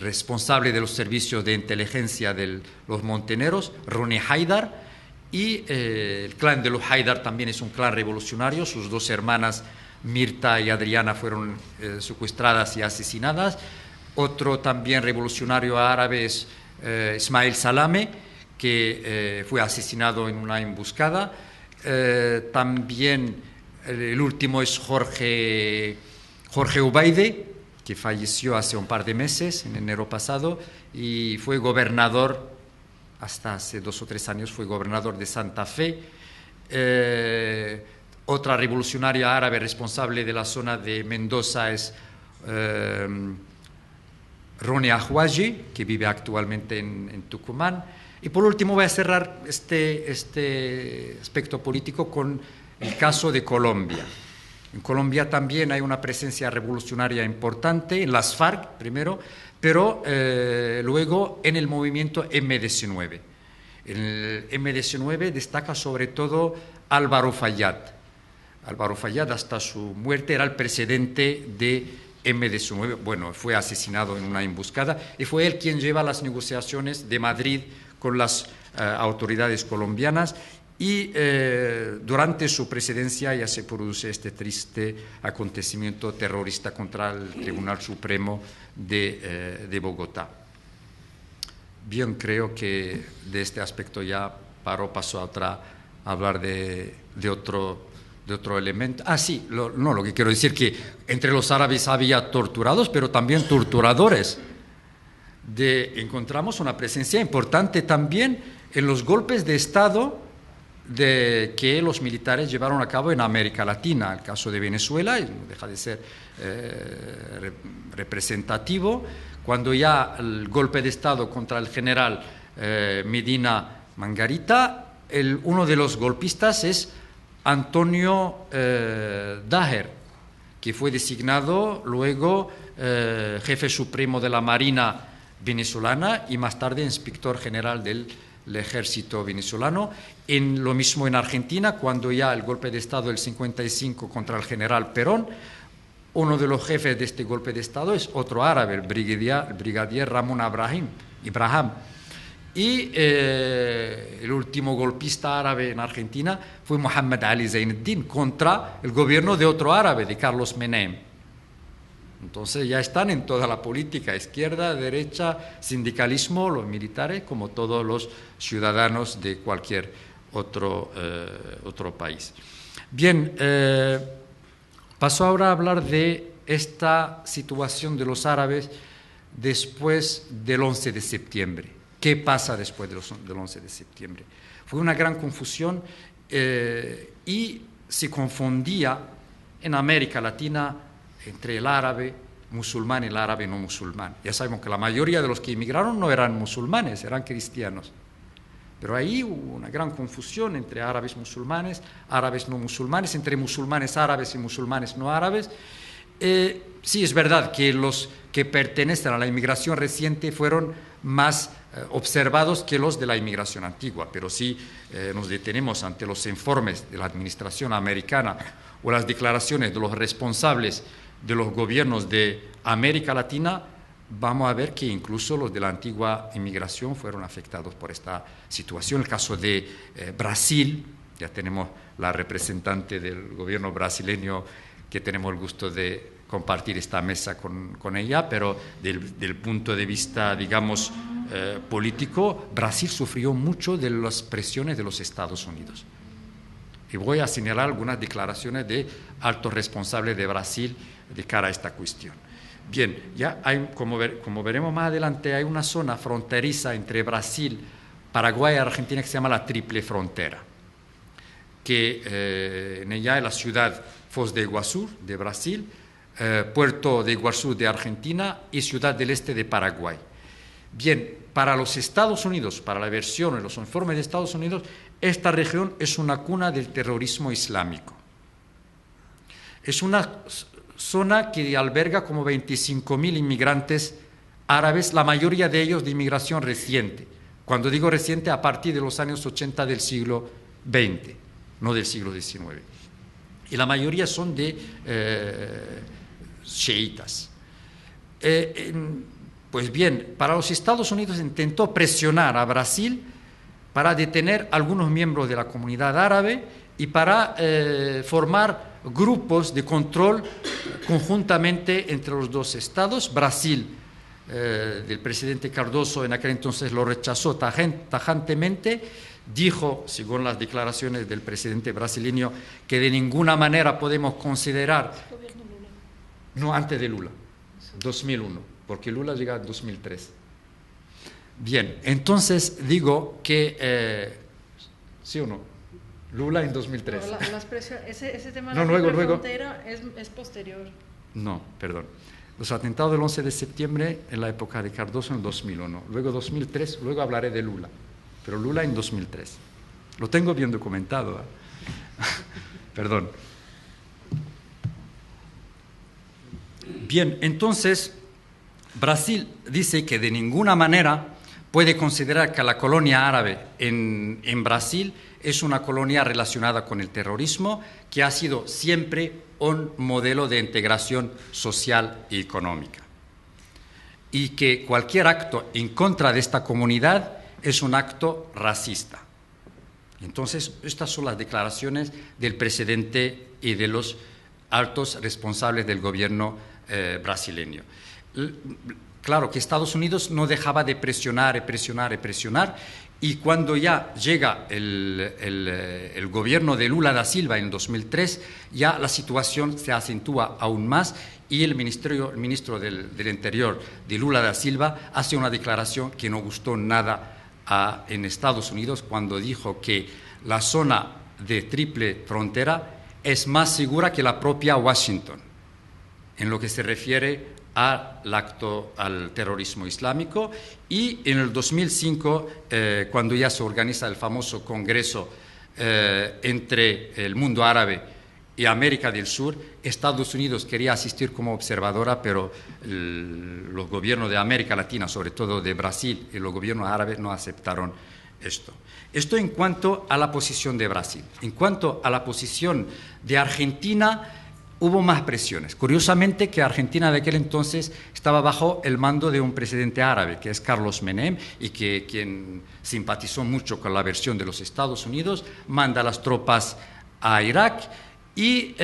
responsable de los servicios de inteligencia de los montoneros, Ronnie Haydar, y el clan de los Haydar también es un clan revolucionario. Sus dos hermanas, Mirta y Adriana, fueron secuestradas y asesinadas. Otro también revolucionario árabe es Ismail Salame, que fue asesinado en una emboscada. También el último es Jorge Ubaide, que falleció hace un par de meses, en enero pasado, y fue gobernador, hasta hace 2 o 3 años, fue gobernador de Santa Fe. Otra revolucionaria árabe responsable de la zona de Mendoza es Ronnie Ahwaji, que vive actualmente en Tucumán. Y por último voy a cerrar este aspecto político con el caso de Colombia. En Colombia también hay una presencia revolucionaria importante, en las FARC primero, pero luego en el movimiento M-19. En el M-19 destaca sobre todo Álvaro Fayad. Álvaro Fayad, hasta su muerte, era el presidente de M-19. Bueno, fue asesinado en una emboscada, y fue él quien lleva las negociaciones de Madrid con las autoridades colombianas, y durante su presidencia ya se produce este triste acontecimiento terrorista contra el Tribunal Supremo de Bogotá. Bien, creo que de este aspecto ya paso a hablar de otro elemento. Sí, lo que quiero decir que entre los árabes había torturados, pero también torturadores. Encontramos una presencia importante también en los golpes de Estado que los militares llevaron a cabo en América Latina. El caso de Venezuela no deja de ser representativo. Cuando ya el golpe de Estado contra el general Medina Margarita, uno de los golpistas es Antonio Daher, que fue designado luego jefe supremo de la Marina venezolana y más tarde inspector general del ejército venezolano. Lo mismo en Argentina, cuando ya el golpe de Estado del 55 contra el general Perón, uno de los jefes de este golpe de Estado es otro árabe, el brigadier Ramón Ibrahim. Y el último golpista árabe en Argentina fue Mohammed Ali Zainuddin contra el gobierno de otro árabe, de Carlos Menem. Entonces ya están en toda la política, izquierda, derecha, sindicalismo, los militares, como todos los ciudadanos de cualquier otro país. Bien, paso ahora a hablar de esta situación de los árabes después del 11 de septiembre. ¿Qué pasa después del 11 de septiembre? Fue una gran confusión y se confundía en América Latina entre el árabe musulmán y el árabe no musulmán. Ya sabemos que la mayoría de los que emigraron no eran musulmanes, eran cristianos. Pero ahí hubo una gran confusión entre árabes musulmanes, árabes no musulmanes, entre musulmanes árabes y musulmanes no árabes. Sí, es verdad que los que pertenecen a la inmigración reciente fueron más observados que los de la inmigración antigua, pero si nos detenemos ante los informes de la administración americana o las declaraciones de los responsables de los gobiernos de América Latina, vamos a ver que incluso los de la antigua inmigración fueron afectados por esta situación. El caso de Brasil, ya tenemos la representante del gobierno brasileño que tenemos el gusto de compartir esta mesa con ella, pero del punto de vista, digamos, político, Brasil sufrió mucho de las presiones de los Estados Unidos. Y voy a señalar algunas declaraciones de altos responsables de Brasil de cara a esta cuestión. Bien, ya hay, como veremos más adelante, hay una zona fronteriza entre Brasil, Paraguay y Argentina que se llama la Triple Frontera, que en ella es la ciudad Foz de Iguazú de Brasil, Puerto de Iguazú de Argentina y Ciudad del Este de Paraguay. Bien, para los Estados Unidos, para la versión en los informes de Estados Unidos, esta región es una cuna del terrorismo islámico. Es una zona que alberga como 25.000 inmigrantes árabes, la mayoría de ellos de inmigración reciente. Cuando digo reciente, a partir de los años 80 del siglo XX, no del siglo XIX. Y la mayoría son de chiitas. Pues bien, para los Estados Unidos intentó presionar a Brasil para detener a algunos miembros de la comunidad árabe y para formar grupos de control conjuntamente entre los dos estados. Brasil, del presidente Cardoso, en aquel entonces lo rechazó tajantemente, dijo, según las declaraciones del presidente brasileño, que de ninguna manera podemos considerar... No, antes de Lula, 2001, porque Lula llega en 2003. Bien, entonces digo que... ¿sí o no? Lula en 2003. No, ese tema no, de la luego. frontera es posterior. No, perdón. Los atentados del 11 de septiembre en la época de Cardoso en 2001. Luego 2003, luego hablaré de Lula. Pero Lula en 2003. Lo tengo bien documentado. Perdón. Bien, entonces, Brasil dice que de ninguna manera puede considerar que la colonia árabe en Brasil es una colonia relacionada con el terrorismo, que ha sido siempre un modelo de integración social y económica. Y que cualquier acto en contra de esta comunidad es un acto racista. Entonces, estas son las declaraciones del presidente y de los altos responsables del gobierno brasileño. Claro que Estados Unidos no dejaba de presionar, y cuando ya llega el gobierno de Lula da Silva en 2003, ya la situación se acentúa aún más y el ministro del Interior de Lula da Silva hace una declaración que no gustó nada en Estados Unidos cuando dijo que la zona de Triple Frontera es más segura que la propia Washington, en lo que se refiere al terrorismo islámico. Y en el 2005, cuando ya se organiza el famoso congreso entre el mundo árabe y América del Sur, Estados Unidos quería asistir como observadora, pero los gobiernos de América Latina, sobre todo de Brasil, y los gobiernos árabes no aceptaron esto. Esto en cuanto a la posición de Brasil. En cuanto a la posición de Argentina, hubo más presiones. Curiosamente que Argentina de aquel entonces estaba bajo el mando de un presidente árabe, que es Carlos Menem, y quien simpatizó mucho con la versión de los Estados Unidos, manda las tropas a Irak y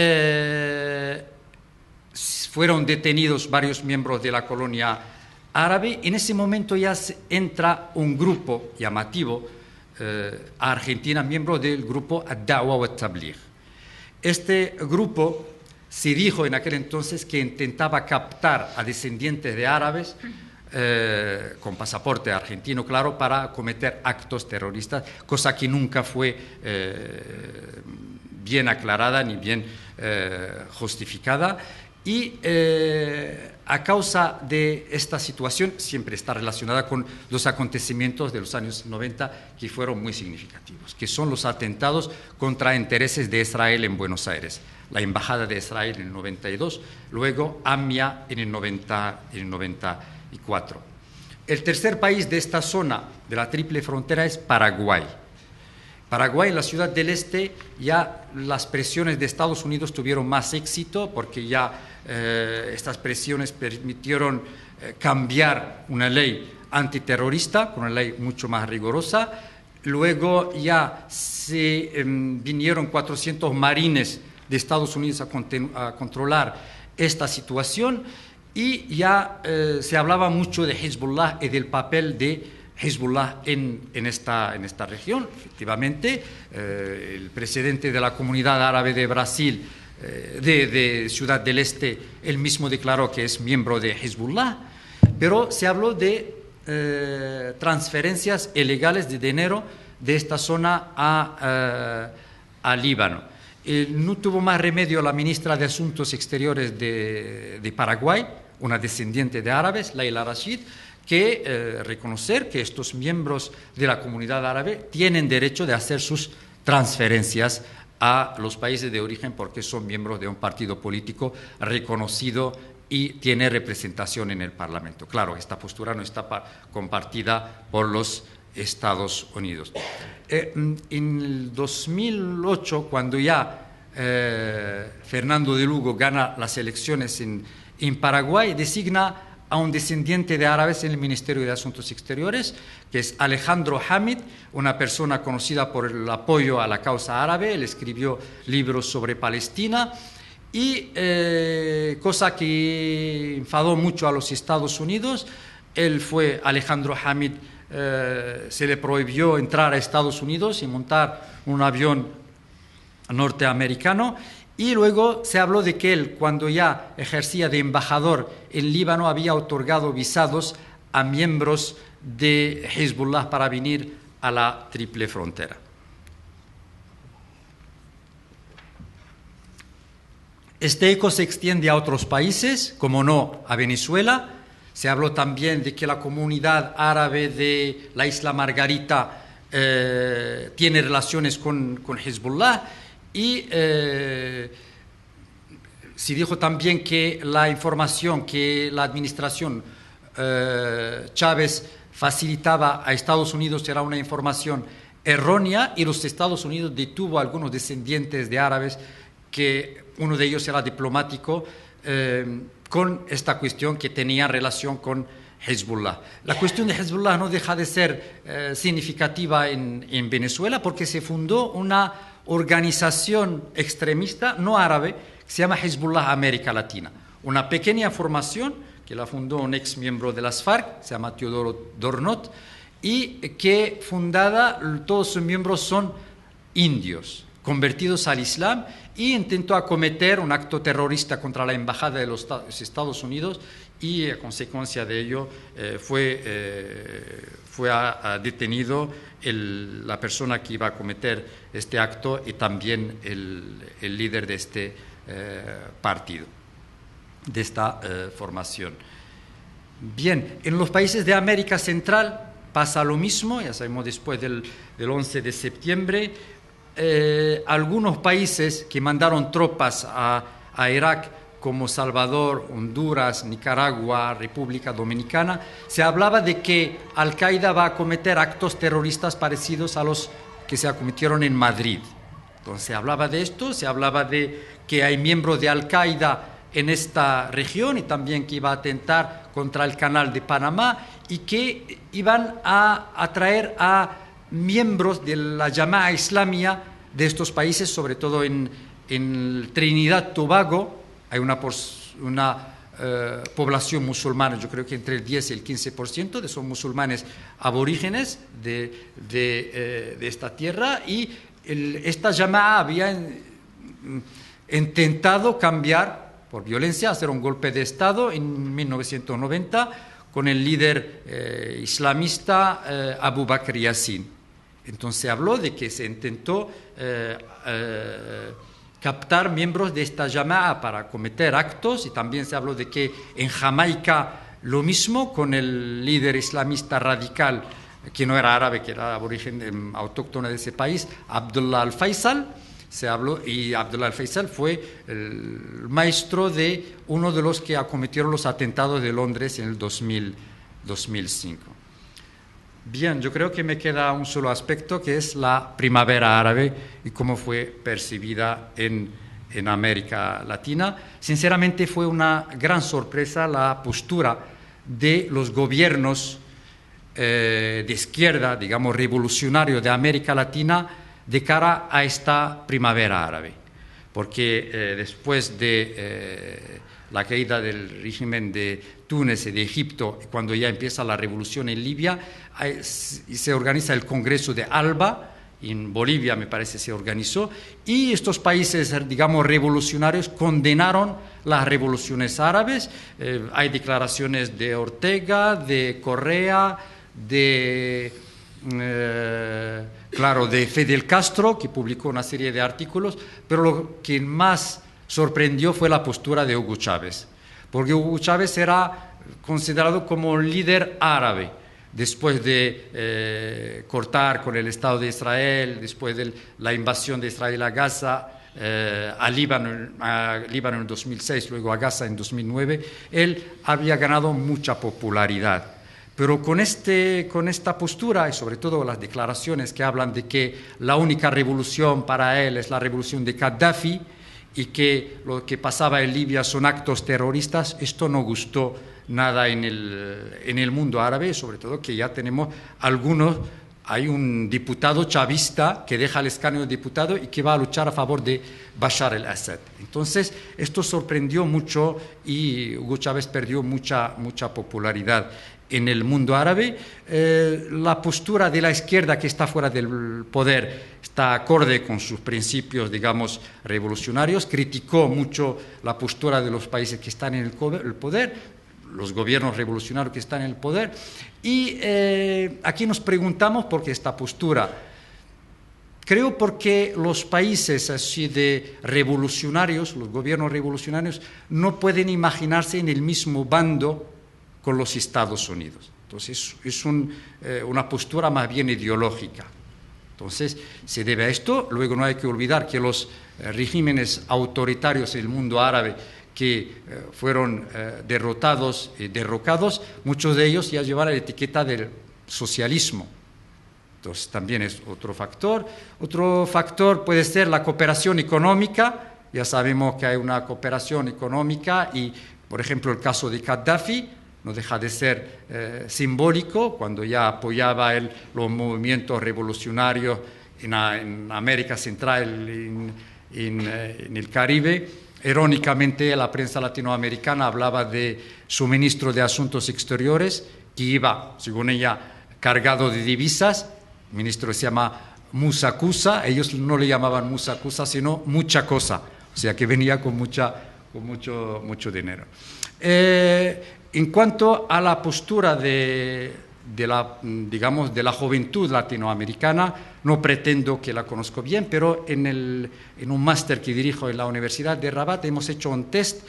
fueron detenidos varios miembros de la colonia árabe. En ese momento ya entra un grupo llamativo a Argentina, miembro del grupo Ad-Da'wa wa Tabligh. Este grupo se dijo en aquel entonces que intentaba captar a descendientes de árabes con pasaporte argentino, claro, para cometer actos terroristas, cosa que nunca fue bien aclarada ni bien justificada. Y a causa de esta situación, siempre está relacionada con los acontecimientos de los años 90 que fueron muy significativos, que son los atentados contra intereses de Israel en Buenos Aires. La Embajada de Israel en el 92, luego AMIA en el 94. El tercer país de esta zona de la triple frontera es Paraguay. Paraguay, en la ciudad del Este, ya las presiones de Estados Unidos tuvieron más éxito porque ya estas presiones permitieron cambiar una ley antiterrorista con una ley mucho más rigurosa. Luego ya se vinieron 400 marines de Estados Unidos a controlar esta situación y ya se hablaba mucho de Hezbollah y del papel de Hezbollah en esta región. Efectivamente, el presidente de la Comunidad Árabe de Brasil, de Ciudad del Este, él mismo declaró que es miembro de Hezbollah, pero se habló de transferencias ilegales de dinero de esta zona a Líbano. No tuvo más remedio la ministra de Asuntos Exteriores de Paraguay, una descendiente de árabes, Leila Rashid, que reconocer que estos miembros de la comunidad árabe tienen derecho de hacer sus transferencias a los países de origen porque son miembros de un partido político reconocido y tiene representación en el Parlamento. Claro, esta postura no está compartida por los Estados Unidos. En el 2008, cuando ya Fernando de Lugo gana las elecciones en Paraguay, designa a un descendiente de árabes en el Ministerio de Asuntos Exteriores, que es Alejandro Hamid, una persona conocida por el apoyo a la causa árabe. Él escribió libros sobre Palestina y cosa que enfadó mucho a los Estados Unidos. Alejandro Hamid se le prohibió entrar a Estados Unidos y montar un avión norteamericano. Y luego se habló de que él, cuando ya ejercía de embajador en Líbano, había otorgado visados a miembros de Hezbollah para venir a la triple frontera. Este eco se extiende a otros países, como no a Venezuela. Se habló también de que la comunidad árabe de la isla Margarita tiene relaciones con Hezbollah. Y se dijo también que la información que la administración Chávez facilitaba a Estados Unidos era una información errónea y los Estados Unidos detuvo a algunos descendientes de árabes, que uno de ellos era diplomático, con esta cuestión que tenía relación con Hezbollah. La cuestión de Hezbollah no deja de ser significativa en Venezuela porque se fundó una organización extremista no árabe que se llama Hezbollah América Latina, una pequeña formación que la fundó un ex miembro de las FARC, se llama Teodoro Dornot, y que fundada, todos sus miembros son indios convertidos al Islam, y intentó acometer un acto terrorista contra la embajada de los Estados Unidos, y a consecuencia de ello fue detenido la persona que iba a cometer este acto y también el líder de este partido, de esta formación. Bien, en los países de América Central pasa lo mismo, ya sabemos, después del 11 de septiembre, algunos países que mandaron tropas a Irak, como Salvador, Honduras, Nicaragua, República Dominicana, se hablaba de que Al-Qaeda va a cometer actos terroristas parecidos a los que se cometieron en Madrid. Entonces se hablaba de esto, se hablaba de que hay miembros de Al-Qaeda en esta región y también que iba a atentar contra el canal de Panamá y que iban a atraer a miembros de la Jama'a Islamia de estos países, sobre todo en Trinidad y Tobago. Hay una población musulmana, yo creo que entre el 10 y el 15% son musulmanes aborígenes de esta tierra, y esta Jama'a había intentado cambiar por violencia, hacer un golpe de Estado en 1990 con el líder islamista Abu Bakr Yassin. Entonces habló de que se intentó captar miembros de esta Jama'a para cometer actos, y también se habló de que en Jamaica lo mismo con el líder islamista radical, que no era árabe, que era aborigen autóctono de ese país, Abdullah al-Faisal. Se habló, y Abdullah al-Faisal fue el maestro de uno de los que acometieron los atentados de Londres en el 2005. Bien, yo creo que me queda un solo aspecto, que es la primavera árabe y cómo fue percibida en América Latina. Sinceramente fue una gran sorpresa la postura de los gobiernos de izquierda, digamos revolucionarios de América Latina de cara a esta primavera árabe, porque después de la caída del régimen de Túnez y de Egipto, cuando ya empieza la revolución en Libia, se organiza el Congreso de Alba, en Bolivia me parece se organizó, y estos países, digamos, revolucionarios condenaron las revoluciones árabes. Hay declaraciones de Ortega, de Correa, de Fidel Castro, que publicó una serie de artículos, pero lo que más sorprendió fue la postura de Hugo Chávez, porque Hugo Chávez era considerado como líder árabe, después de cortar con el Estado de Israel, después de la invasión de Israel a Gaza, a Líbano en 2006, luego a Gaza en 2009, él había ganado mucha popularidad. Pero con esta postura, y sobre todo las declaraciones que hablan de que la única revolución para él es la revolución de Gaddafi y que lo que pasaba en Libia son actos terroristas, esto no gustó nada en el mundo árabe, sobre todo que ya tenemos hay un diputado chavista que deja el escaño de diputado y que va a luchar a favor de Bashar al-Assad. Entonces, esto sorprendió mucho y Hugo Chávez perdió mucha popularidad en el mundo árabe. La postura de la izquierda que está fuera del poder está acorde con sus principios, digamos, revolucionarios. Criticó mucho la postura de los países que están en el poder, los gobiernos revolucionarios que están en el poder. Y aquí nos preguntamos por qué esta postura. Creo porque los países así de revolucionarios, los gobiernos revolucionarios, no pueden imaginarse en el mismo bando con los Estados Unidos. Entonces, es una postura más bien ideológica. Entonces, se debe a esto. Luego no hay que olvidar que los regímenes autoritarios en el mundo árabe que fueron derrotados y derrocados, muchos de ellos ya llevan la etiqueta del socialismo. Entonces, también es otro factor. Otro factor puede ser la cooperación económica. Ya sabemos que hay una cooperación económica y, por ejemplo, el caso de Gaddafi no deja de ser simbólico, cuando ya apoyaba los movimientos revolucionarios en América Central, en el Caribe. Irónicamente, la prensa latinoamericana hablaba de su ministro de Asuntos Exteriores, que iba, según ella, cargado de divisas. El ministro se llama Musa Kusa, ellos no le llamaban Musa Kusa, sino mucha cosa, o sea que venía con mucho dinero. En cuanto a la postura de la juventud latinoamericana, no pretendo que la conozco bien, pero en un máster que dirijo en la Universidad de Rabat hemos hecho un test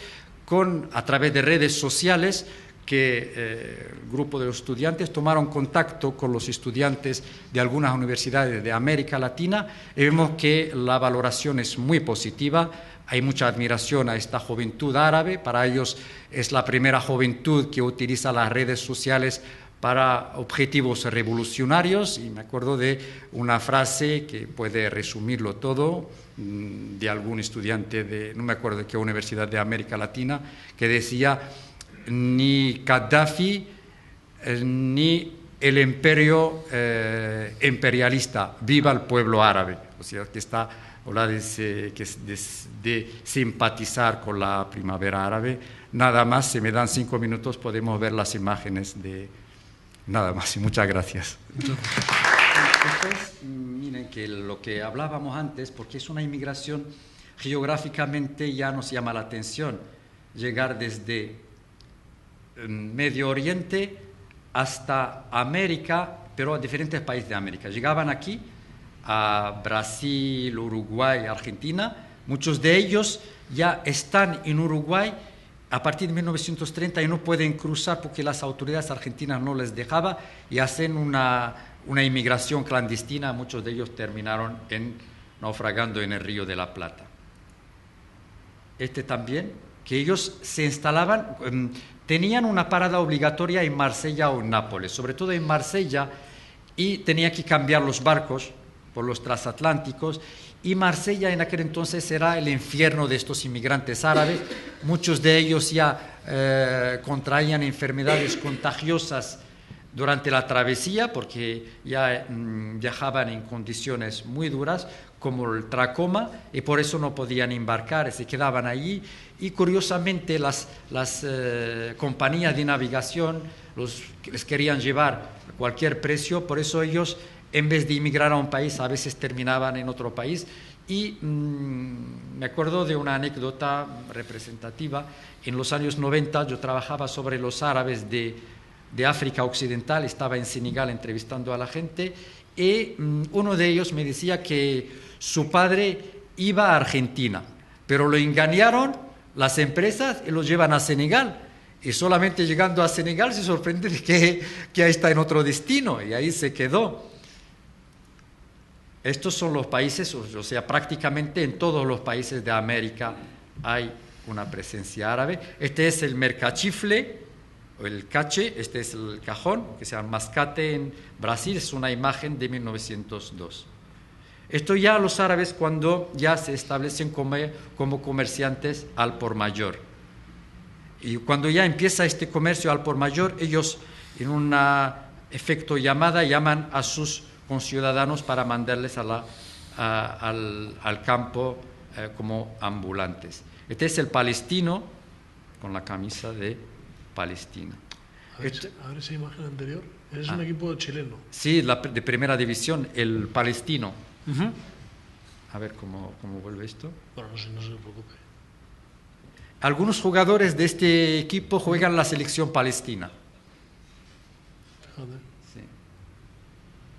a través de redes sociales que el grupo de los estudiantes tomaron contacto con los estudiantes de algunas universidades de América Latina y vemos que la valoración es muy positiva. Hay mucha admiración a esta juventud árabe. Para ellos es la primera juventud que utiliza las redes sociales para objetivos revolucionarios, y me acuerdo de una frase que puede resumirlo todo, de algún estudiante no me acuerdo de qué universidad de América Latina, que decía: ni Gaddafi ni el imperio imperialista, viva el pueblo árabe. O sea, que está habla de simpatizar con la primavera árabe. Nada más, si me dan 5 minutos podemos ver las imágenes de... Nada más, y muchas gracias. Entonces, miren que lo que hablábamos antes, porque es una inmigración geográficamente ya nos llama la atención, llegar desde Medio Oriente hasta América, pero a diferentes países de América. Llegaban aquí a Brasil, Uruguay, Argentina. Muchos de ellos ya están en Uruguay a partir de 1930 y no pueden cruzar porque las autoridades argentinas no les dejaban y hacen una inmigración clandestina. Muchos de ellos terminaron naufragando en el Río de la Plata. También, que ellos se instalaban, tenían una parada obligatoria en Marsella o en Nápoles, sobre todo en Marsella, y tenía que cambiar los barcos por los transatlánticos, y Marsella en aquel entonces era el infierno de estos inmigrantes árabes. Muchos de ellos ya contraían enfermedades contagiosas durante la travesía porque ya viajaban en condiciones muy duras, como el tracoma, y por eso no podían embarcar, se quedaban allí. Y curiosamente las compañías de navegación les querían llevar a cualquier precio, por eso ellos, en vez de emigrar a un país, a veces terminaban en otro país. Y me acuerdo de una anécdota representativa. En los años 90 yo trabajaba sobre los árabes de África Occidental, estaba en Senegal entrevistando a la gente, y uno de ellos me decía que su padre iba a Argentina, pero lo engañaron las empresas y lo llevan a Senegal. Y solamente llegando a Senegal se sorprende de que ahí está en otro destino, y ahí se quedó. Estos son los países, o sea, prácticamente en todos los países de América hay una presencia árabe. Este es el mercachifle, o el cache, este es el cajón, que se llama mascate en Brasil, es una imagen de 1902. Esto ya los árabes cuando ya se establecen como comerciantes al por mayor. Y cuando ya empieza este comercio al por mayor, ellos en un efecto llamada llaman a sus conciudadanos para mandarles al campo como ambulantes. Este es el palestino con la camisa de Palestina. A ver esa imagen anterior. Es un equipo chileno. Sí, de primera división, el palestino. A ver cómo vuelve esto. Bueno, no se preocupe. Algunos jugadores de este equipo juegan la selección palestina. Fíjate. Sí.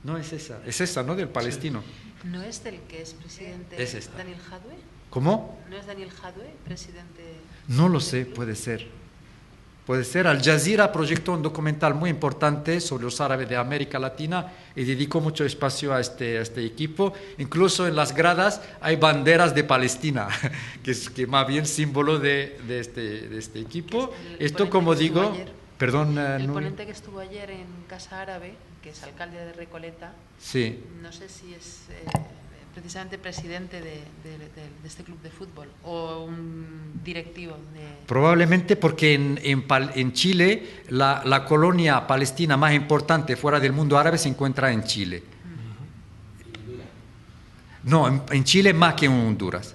No es esa, ¿no? Del palestino. Sí. ¿No es del que es presidente Es esta. Daniel Jadwe? ¿Cómo? ¿No es Daniel Jadwe, presidente? No lo sé, puede ser. Puede ser. Al Jazeera proyectó un documental muy importante sobre los árabes de América Latina y dedicó mucho espacio a este equipo. Incluso en las gradas hay banderas de Palestina, que es más bien símbolo de este equipo. Esto, como digo, perdón. El ponente que estuvo ayer en Casa Árabe, que es alcalde de Recoleta, sí. No sé si es precisamente presidente de este club de fútbol o un directivo de... Probablemente porque en Chile la colonia palestina más importante fuera del mundo árabe se encuentra en Chile. No, en Chile más que en Honduras.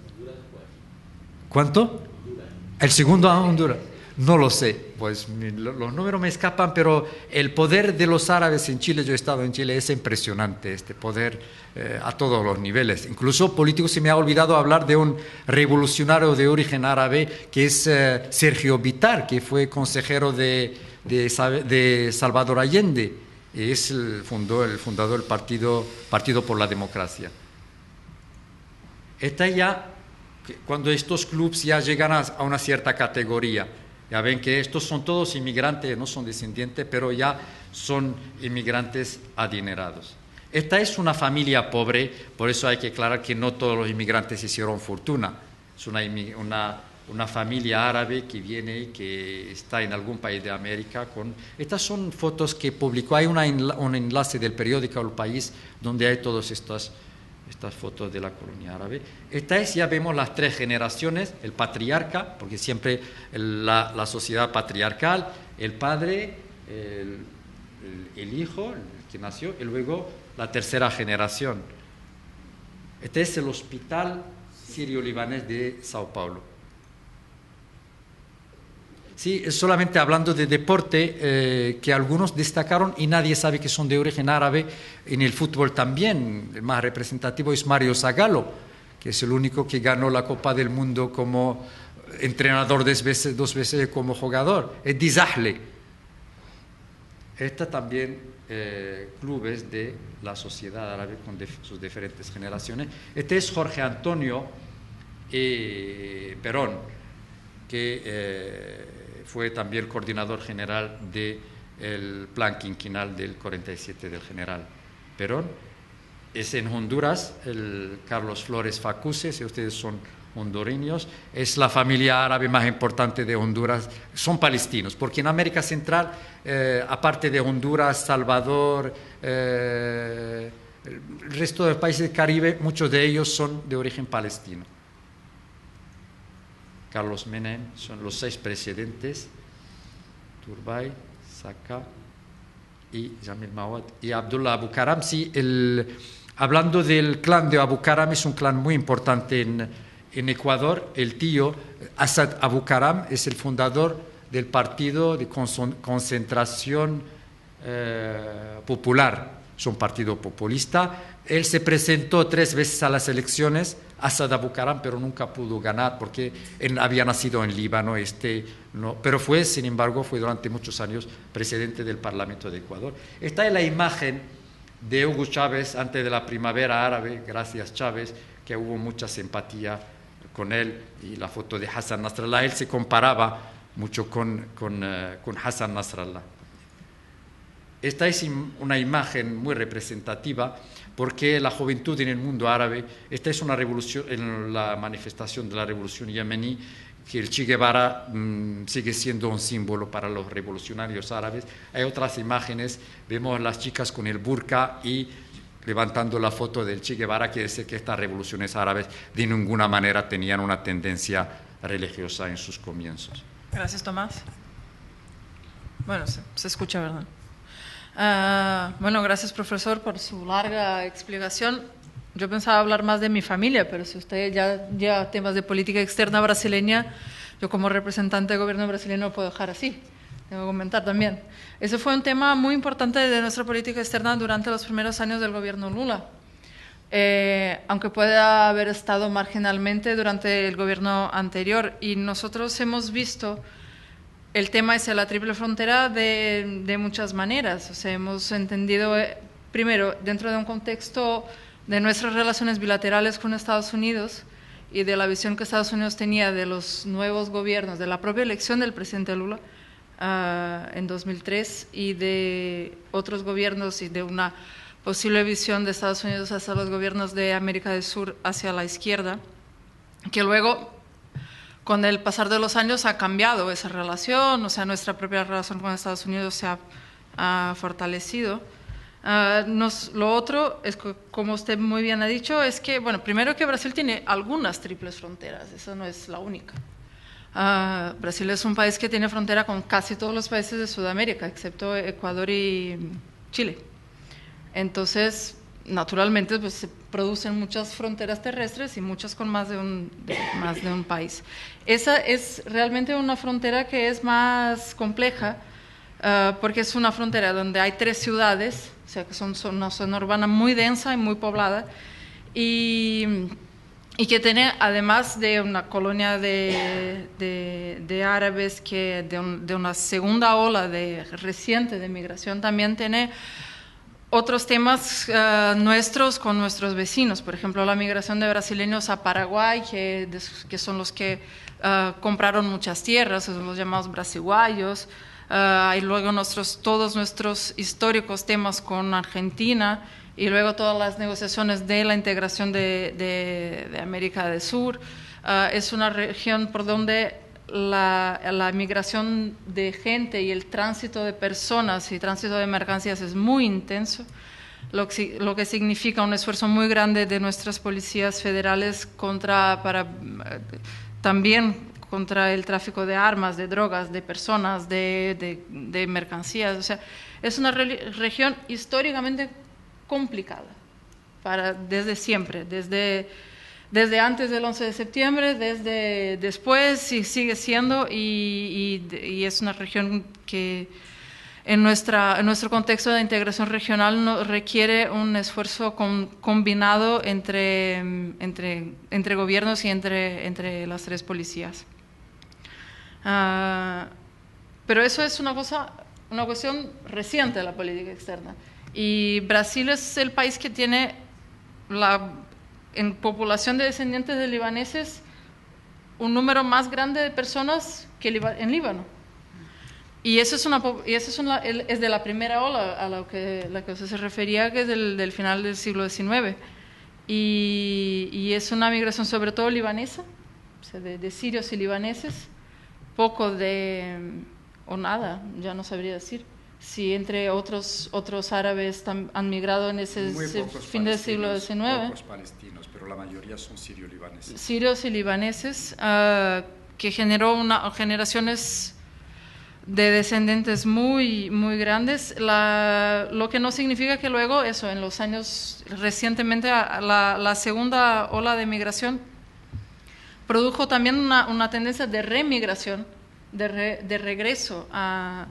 ¿Cuánto? El segundo a Honduras. No lo sé, pues los números me escapan, pero el poder de los árabes en Chile, yo he estado en Chile, es impresionante, este poder a todos los niveles. Incluso político, se me ha olvidado hablar de un revolucionario de origen árabe, que es Sergio Bitar, que fue consejero de Salvador Allende, y es el fundador del Partido por la Democracia. Esta ya, cuando estos clubes ya llegan a una cierta categoría, ya ven que estos son todos inmigrantes, no son descendientes, pero ya son inmigrantes adinerados. Esta es una familia pobre, por eso hay que aclarar que no todos los inmigrantes hicieron fortuna. Es una familia árabe que viene y que está en algún país de América. Estas son fotos que publicó, hay un enlace del periódico El País donde hay todas estas fotos de la colonia árabe. Ya vemos las tres generaciones, el patriarca, porque siempre la sociedad patriarcal, el padre, el hijo, el que nació, y luego la tercera generación. Este es el Hospital Sirio-Libanés de Sao Paulo. Sí, solamente hablando de deporte, que algunos destacaron y nadie sabe que son de origen árabe. En el fútbol también, el más representativo es Mario Zagallo, que es el único que ganó la Copa del Mundo como entrenador dos veces como jugador. Es Dizahli, Está también clubes de la sociedad árabe con sus diferentes generaciones. Este es Jorge Antonio Perón, que fue también coordinador general del plan quinquenal del 47 del general Perón. Es en Honduras, el Carlos Flores Facuse, si ustedes son hondureños, es la familia árabe más importante de Honduras, son palestinos, porque en América Central, aparte de Honduras, Salvador, el resto de los países del Caribe, muchos de ellos son de origen palestino. Carlos Menem, son los 6 presidentes, Turbay, Saca y Jamil Mawad y Abdullah Abu Karam. Sí, hablando del clan de Abu Karam, es un clan muy importante en Ecuador. El tío Asad Abu Karam es el fundador del partido de concentración popular, es un partido populista. Él se presentó 3 veces a las elecciones, Asad Abu Karam, pero nunca pudo ganar porque él había nacido en Líbano, no, pero sin embargo, fue durante muchos años presidente del Parlamento de Ecuador. Esta es la imagen de Hugo Chávez antes de la primavera árabe, gracias Chávez, que hubo mucha simpatía con él, y la foto de Hassan Nasrallah. Él se comparaba mucho con Hassan Nasrallah. Esta es una imagen muy representativa porque la juventud en el mundo árabe, esta es una revolución, en la manifestación de la revolución yemení, que el Che Guevara sigue siendo un símbolo para los revolucionarios árabes. Hay otras imágenes, vemos las chicas con el burka y levantando la foto del Che Guevara, quiere decir que estas revoluciones árabes de ninguna manera tenían una tendencia religiosa en sus comienzos. Gracias, Tomás. Bueno, se escucha, ¿verdad? Bueno, gracias, profesor, por su larga explicación. Yo pensaba hablar más de mi familia, pero si usted ya temas de política externa brasileña, yo como representante del gobierno brasileño no puedo dejar así. Tengo que comentar también. Ese fue un tema muy importante de nuestra política externa durante los primeros años del gobierno Lula. Aunque pueda haber estado marginalmente durante el gobierno anterior. Y nosotros hemos visto el tema es la triple frontera de muchas maneras. O sea, hemos entendido, primero, dentro de un contexto de nuestras relaciones bilaterales con Estados Unidos y de la visión que Estados Unidos tenía de los nuevos gobiernos, de la propia elección del presidente Lula en 2003 y de otros gobiernos y de una posible visión de Estados Unidos hacia los gobiernos de América del Sur hacia la izquierda, que luego, con el pasar de los años, ha cambiado esa relación, o sea, nuestra propia relación con Estados Unidos se ha fortalecido. Lo otro, es que, como usted muy bien ha dicho, es que, bueno, primero que Brasil tiene algunas triples fronteras, eso no es la única. Brasil es un país que tiene frontera con casi todos los países de Sudamérica, excepto Ecuador y Chile. Entonces, naturalmente, pues, se producen muchas fronteras terrestres y muchas con más de un país. Esa es realmente una frontera que es más compleja, porque es una frontera donde hay 3 ciudades, o sea que son una zona urbana muy densa y muy poblada, y que tiene, además de una colonia de árabes, que de una segunda ola reciente de migración, también tiene otros temas nuestros con nuestros vecinos. Por ejemplo, la migración de brasileños a Paraguay, que son los que compraron muchas tierras, son los llamados brasiguayos. Y luego todos nuestros históricos temas con Argentina, y luego todas las negociaciones de la integración de América del Sur. Es una región por donde la migración de gente y el tránsito de personas y tránsito de mercancías es muy intenso, lo que significa un esfuerzo muy grande de nuestras policías federales también contra el tráfico de armas, de drogas, de personas, de mercancías. O sea, es una región históricamente complicada desde siempre, desde antes del 11 de septiembre, desde después, y sigue siendo, y es una región que en nuestro contexto de integración regional requiere un esfuerzo combinado entre gobiernos y entre las 3 policías. Pero eso es una cosa una cuestión reciente de la política externa. Y Brasil es el país que tiene en población de descendientes de libaneses un número más grande de personas que en Líbano. Y eso es de la primera ola a la que usted se refería, que es del final del siglo XIX. Y es una migración sobre todo libanesa, o sea, de sirios y libaneses, poco o nada, ya no sabría decir. Si entre otros árabes han migrado en ese fin del siglo XIX. Pocos palestinos, pero la mayoría son sirio-libaneses. Sirios y libaneses, que generó generaciones de descendentes muy, muy grandes, lo que no significa que luego, en los años recientemente, la segunda ola de migración produjo también una tendencia de remigración, de regreso a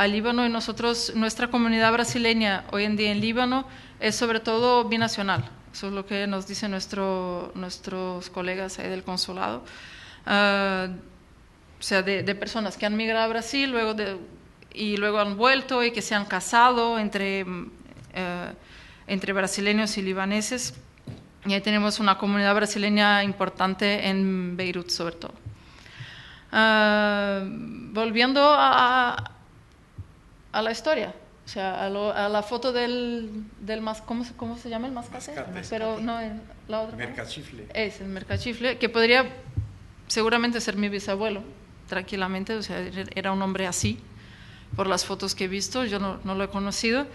Líbano, y nuestra comunidad brasileña hoy en día en Líbano es sobre todo binacional. Eso es lo que nos dicen nuestros colegas ahí del consulado. O sea, de personas que han migrado a Brasil y luego han vuelto y que se han casado entre brasileños y libaneses. Y ahí tenemos una comunidad brasileña importante en Beirut, sobre todo. Volviendo a la historia, o sea, a la foto del ¿cómo se llama el mascate? Pero no, la otra. Mercachifle. Es el mercachifle, que podría seguramente ser mi bisabuelo, tranquilamente, o sea, era un hombre así, por las fotos que he visto, yo no lo he conocido.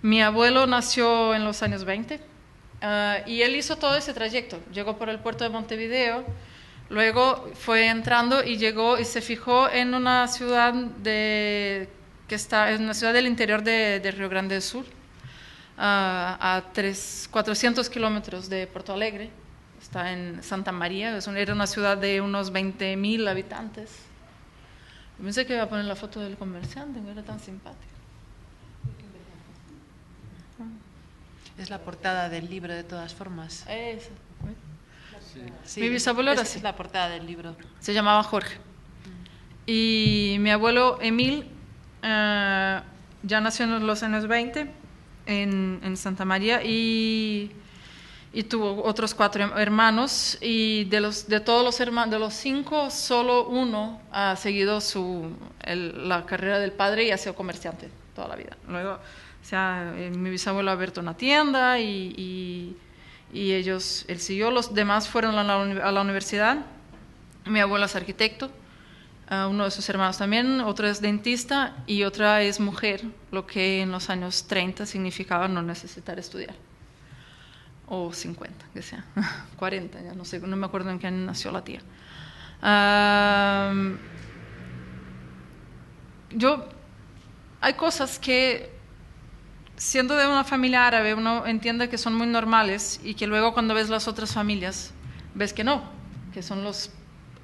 Mi abuelo nació en los años 20 y él hizo todo ese trayecto, llegó por el puerto de Montevideo, luego fue entrando y llegó y se fijó en una ciudad en una ciudad del interior de Río Grande del Sur, a 400 kilómetros de Porto Alegre. Está en Santa María, era una ciudad de unos 20.000 habitantes. Yo pensé que iba a poner la foto del comerciante, no era tan simpático. Es la portada del libro, de todas formas. Esa. Sí, Mi bisabuelo era así. Es la portada del libro. Se llamaba Jorge. Y mi abuelo Emil ya nació en los años 20 en Santa María y tuvo otros 4 hermanos, y de todos los hermanos, de los 5, solo uno ha seguido la carrera del padre y ha sido comerciante toda la vida. Luego, o sea, mi bisabuelo ha abierto una tienda y él siguió. Los demás fueron a la universidad. Mi abuelo es arquitecto, uno de sus hermanos también, otro es dentista y otra es mujer, lo que en los años 30 significaba no necesitar estudiar. O 50, que sea, 40, ya no sé, no me acuerdo en qué año nació la tía. Hay cosas que, siendo de una familia árabe, uno entiende que son muy normales y que luego cuando ves las otras familias, ves que no, que son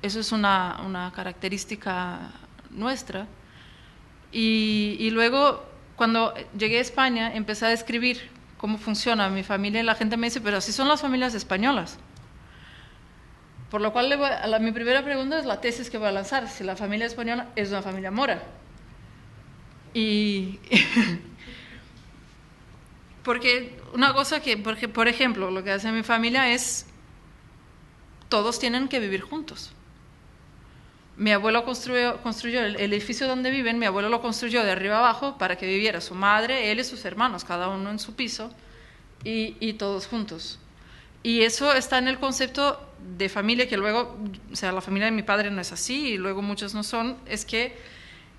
eso es una característica nuestra. Y luego, cuando llegué a España, empecé a describir cómo funciona mi familia y la gente me dice, pero así son las familias españolas. Por lo cual mi primera pregunta es la tesis que voy a lanzar, si la familia española es una familia mora. Porque una cosa porque, por ejemplo, lo que hace mi familia es, todos tienen que vivir juntos. Mi abuelo construyó el edificio donde viven, mi abuelo lo construyó de arriba abajo para que viviera su madre, él y sus hermanos, cada uno en su piso, y todos juntos. Y eso está en el concepto de familia, que luego, o sea, la familia de mi padre no es así, y luego muchos no son, es que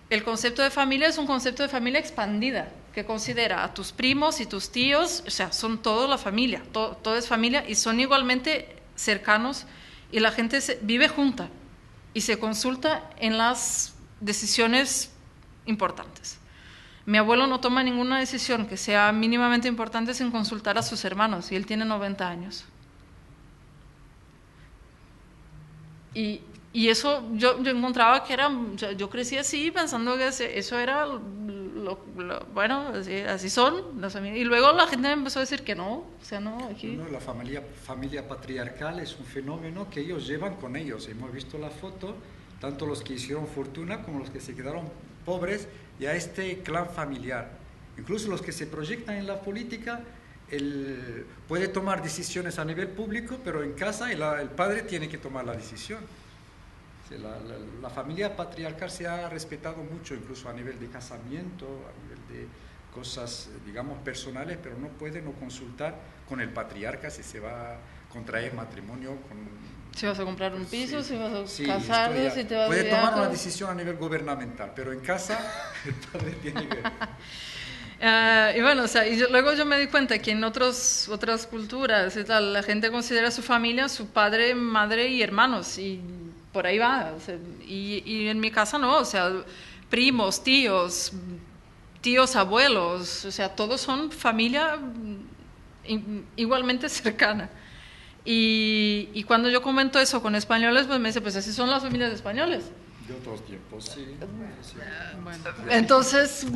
el concepto de familia es un concepto de familia expandida, que considera a tus primos y tus tíos, o sea, son toda la familia, todo es familia, y son igualmente cercanos, y la gente vive junta y se consulta en las decisiones importantes. Mi abuelo no toma ninguna decisión que sea mínimamente importante sin consultar a sus hermanos, y él tiene 90 años. Y eso yo encontraba que era, o sea, yo crecí así pensando que eso era bueno, así son las familias. Y luego la gente me empezó a decir que no, o sea, no, aquí... No, la familia patriarcal es un fenómeno que ellos llevan con ellos. Hemos visto la foto, tanto los que hicieron fortuna como los que se quedaron pobres y a este clan familiar. Incluso los que se proyectan en la política, puede tomar decisiones a nivel público, pero en casa el padre tiene que tomar la decisión. La familia patriarcal se ha respetado mucho, incluso a nivel de casamiento, a nivel de cosas, digamos, personales, pero no puede no consultar con el patriarca si se va a contraer matrimonio con... Si vas a comprar un piso, Sí. si vas a Sí, casarte, si te vas puede de tomar viaje. una decisión a nivel gubernamental, pero en casa el padre tiene que... Y bueno, o sea, luego yo me di cuenta que en otras culturas y tal, la gente considera a su familia su padre, madre y hermanos, y por ahí va. O sea, y en mi casa no, o sea, primos, tíos, abuelos, o sea, todos son familia igualmente cercana. Y cuando yo comento eso con españoles, pues me dice, pues así son las familias españoles. De otros tiempos, sí. Bueno, Entonces,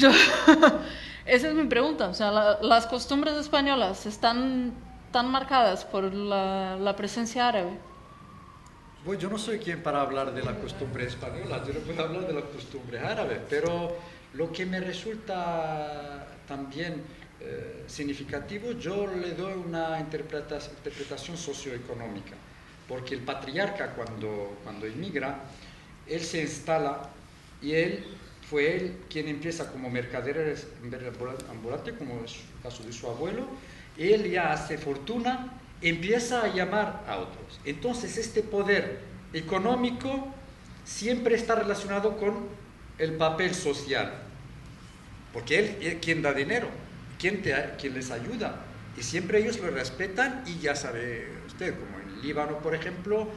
esa es mi pregunta. O sea, las costumbres españolas están tan marcadas por la presencia árabe. Bueno, yo no soy quien para hablar de la costumbre española, yo no puedo hablar de la costumbre árabe, pero lo que me resulta también significativo, yo le doy una interpretación socioeconómica, porque el patriarca cuando emigra, él se instala y fue él quien empieza como mercader ambulante, como es el caso de su abuelo. Él ya hace fortuna, empieza a llamar a otros. Entonces este poder económico siempre está relacionado con el papel social, porque él es quien da dinero, quien les ayuda, y siempre ellos lo respetan. Y ya sabe usted, como en Líbano, por ejemplo,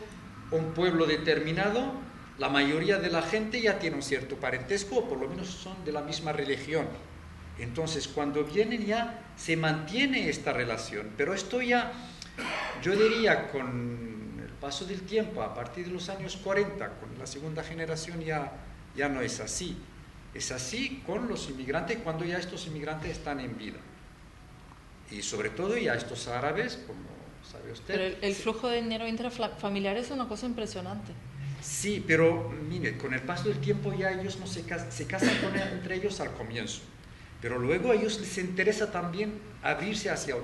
un pueblo determinado, la mayoría de la gente ya tiene un cierto parentesco, o por lo menos son de la misma religión. Entonces, cuando vienen ya se mantiene esta relación, pero esto ya, yo diría, con el paso del tiempo, a partir de los años 40, con la segunda generación ya no es así. Es así con los inmigrantes, cuando ya estos inmigrantes están en vida. Y sobre todo ya estos árabes, como sabe usted. Pero el flujo de dinero intrafamiliar es una cosa impresionante. Sí, pero mire, con el paso del tiempo ya ellos no se casan entre ellos al comienzo, pero luego a ellos les interesa también abrirse hacia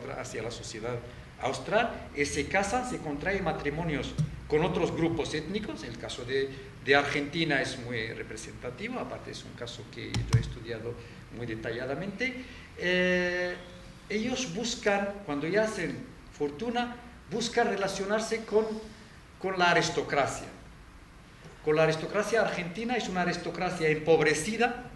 la sociedad austral, se casan, se contraen matrimonios con otros grupos étnicos. El caso de Argentina es muy representativo, aparte es un caso que yo he estudiado muy detalladamente. Ellos buscan, cuando ya hacen fortuna, buscan relacionarse con la aristocracia. Con la aristocracia argentina. Es una aristocracia empobrecida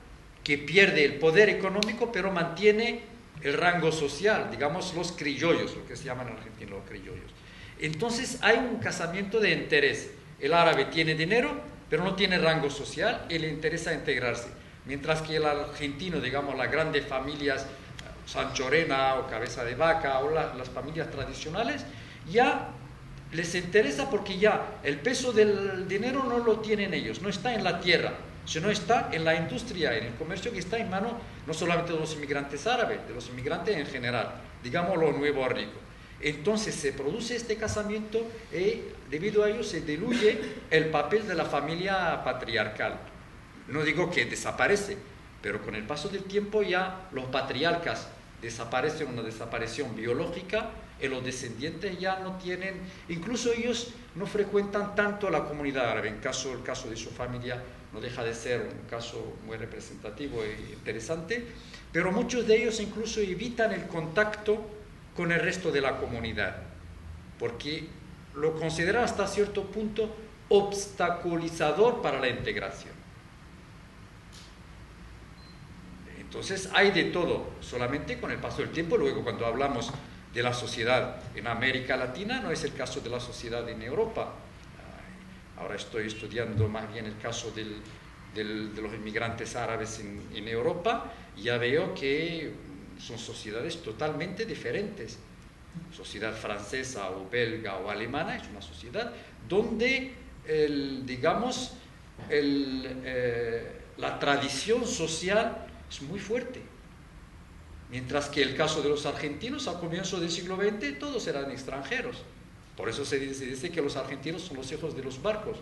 que pierde el poder económico, pero mantiene el rango social, digamos los criollos, lo que se llaman en Argentina los criollos. Entonces hay un casamiento de interés. El árabe tiene dinero, pero no tiene rango social y le interesa integrarse. Mientras que el argentino, digamos las grandes familias, Sanchorena o Cabeza de Vaca o las familias tradicionales, ya les interesa porque ya el peso del dinero no lo tienen ellos, no está en la tierra, sino está en la industria, en el comercio, que está en manos no solamente de los inmigrantes árabes, de los inmigrantes en general, digamos lo nuevo rico. Entonces se produce este casamiento y debido a ello se diluye el papel de la familia patriarcal. No digo que desaparece, pero con el paso del tiempo ya los patriarcas desaparecen, una desaparición biológica, y los descendientes ya no tienen, incluso ellos no frecuentan tanto la comunidad árabe. El caso de su familia no deja de ser un caso muy representativo e interesante, pero muchos de ellos incluso evitan el contacto con el resto de la comunidad, porque lo consideran hasta cierto punto obstaculizador para la integración. Entonces hay de todo, solamente con el paso del tiempo. Luego, cuando hablamos de la sociedad en América Latina, no es el caso de la sociedad en Europa. Ahora estoy estudiando más bien el caso de los inmigrantes árabes en Europa, y ya veo que son sociedades totalmente diferentes. Sociedad francesa o belga o alemana es una sociedad donde la tradición social es muy fuerte. Mientras que el caso de los argentinos, al comienzo del siglo XX, todos eran extranjeros. Por eso se dice que los argentinos son los hijos de los barcos.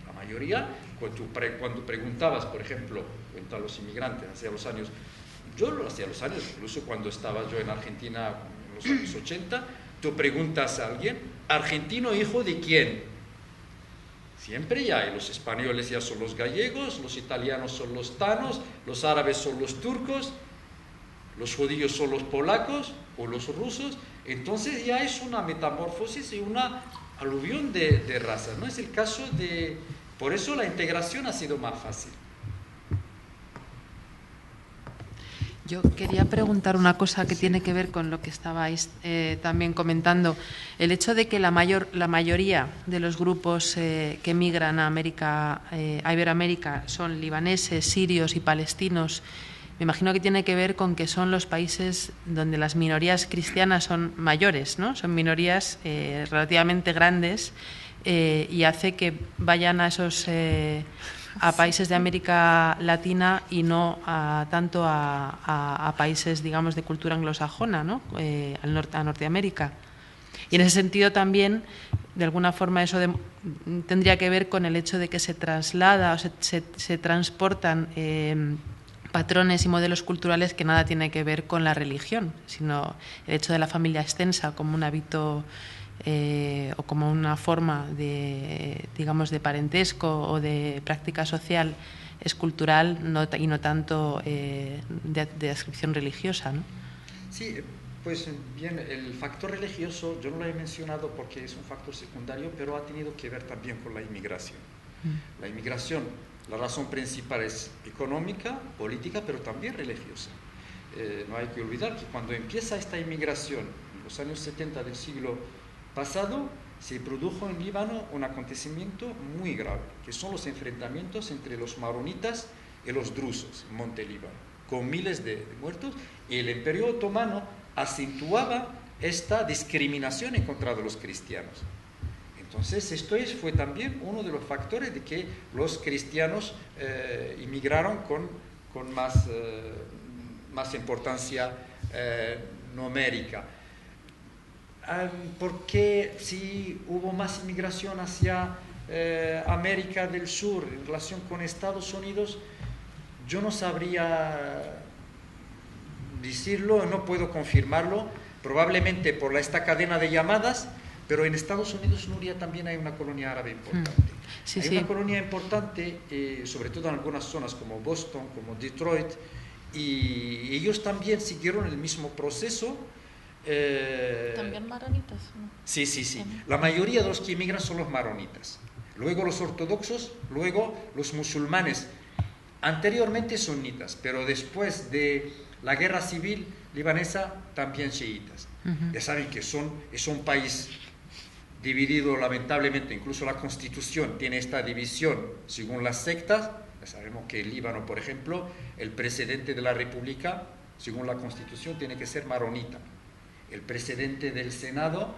La mayoría, Cuando preguntabas, por ejemplo, a los inmigrantes hace los años, incluso cuando estaba yo en Argentina en los años 80, tú preguntas a alguien, ¿argentino hijo de quién? Siempre ya, y los españoles ya son los gallegos, los italianos son los tanos, los árabes son los turcos, los judíos son los polacos o los rusos. Entonces ya es una metamorfosis y una aluvión de razas, ¿no? Es el caso de... Por eso la integración ha sido más fácil. Yo quería preguntar una cosa que tiene que ver con lo que estabais también comentando. El hecho de que la mayoría de los grupos que emigran a Iberoamérica son libaneses, sirios y palestinos, me imagino que tiene que ver con que son los países donde las minorías cristianas son mayores, ¿no? Son minorías relativamente grandes y hace que vayan a esos... a países de América Latina y no tanto a países, digamos, de cultura anglosajona, ¿no? A Norteamérica. Y en ese sentido también, de alguna forma, eso tendría que ver con el hecho de que se traslada o se transportan patrones y modelos culturales que nada tienen que ver con la religión, sino el hecho de la familia extensa como un hábito o como una forma de, digamos, de parentesco o de práctica social es cultural y no tanto de adscripción religiosa, ¿no? Sí, pues bien, el factor religioso yo no lo he mencionado porque es un factor secundario, pero ha tenido que ver también con la inmigración. La inmigración, la razón principal es económica, política, pero también religiosa. No hay que olvidar que cuando empieza esta inmigración, en los años 70 del siglo pasado, se produjo en Líbano un acontecimiento muy grave, que son los enfrentamientos entre los maronitas y los drusos en Monte Líbano, con miles de muertos, y el Imperio Otomano acentuaba esta discriminación en contra de los cristianos. Entonces, esto fue también uno de los factores de que los cristianos inmigraron con más importancia numérica. Porque si hubo más inmigración hacia América del Sur en relación con Estados Unidos, yo no sabría decirlo, no puedo confirmarlo, probablemente por esta cadena de llamadas, pero en Estados Unidos, Nuria, también hay una colonia árabe importante. Hay una colonia importante, sobre todo en algunas zonas como Boston, como Detroit, y ellos también siguieron el mismo proceso. ¿También maronitas? ¿No? Sí. La mayoría de los que emigran son los maronitas. Luego los ortodoxos, luego los musulmanes. Anteriormente sunitas, pero después de la guerra civil libanesa también chiitas. Ya saben que es un país dividido lamentablemente, incluso la Constitución tiene esta división según las sectas. Ya sabemos que en Líbano, por ejemplo, el presidente de la República, según la Constitución, tiene que ser maronita. El presidente del Senado,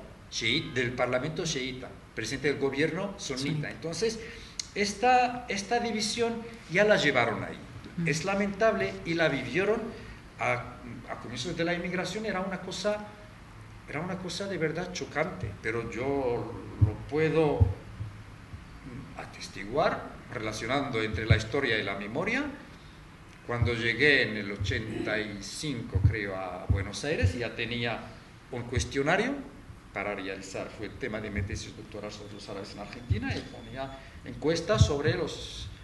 del Parlamento, chiita. El presidente del gobierno, sunita. Entonces, esta división ya la llevaron ahí. Es lamentable y la vivieron a comienzos de la inmigración. Era una cosa de verdad chocante, pero yo lo puedo atestiguar relacionando entre la historia y la memoria. Cuando llegué en el 85, creo, a Buenos Aires, ya tenía un cuestionario para realizar, fue el tema de mi tesis doctoral sobre los árabes en Argentina, y ponía encuestas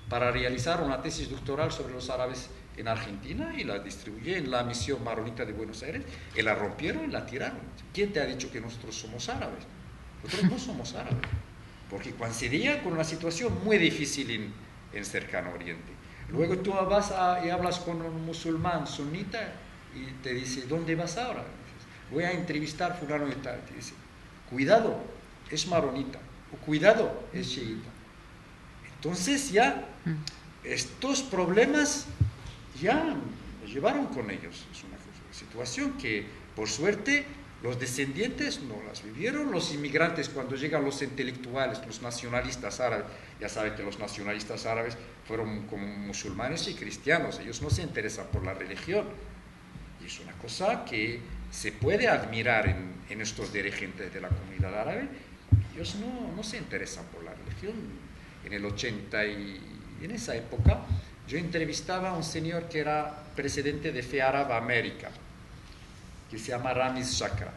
para realizar una tesis doctoral sobre los árabes en Argentina, y la distribuí en la misión maronita de Buenos Aires, y la rompieron y la tiraron. ¿Quién te ha dicho que nosotros somos árabes? Nosotros no somos árabes, porque coincidía con una situación muy difícil en Cercano Oriente. Luego tú vas y hablas con un musulmán sunita y te dice, ¿dónde vas ahora? Voy a entrevistar fulano de tal. Te dice, cuidado, es maronita, o cuidado, es chiita. Entonces ya estos problemas ya los llevaron con ellos. Es una situación que, por suerte, los descendientes no las vivieron. Los inmigrantes, cuando llegan los intelectuales, los nacionalistas árabes, ya saben que los nacionalistas árabes fueron como musulmanes y cristianos. Ellos no se interesan por la religión. Y es una cosa que se puede admirar en estos dirigentes de la comunidad árabe. Ellos no se interesan por la religión. En el 80 y Y en esa época yo entrevistaba a un señor que era presidente de Fe Árabe América, que se llama Ramiz Chakra.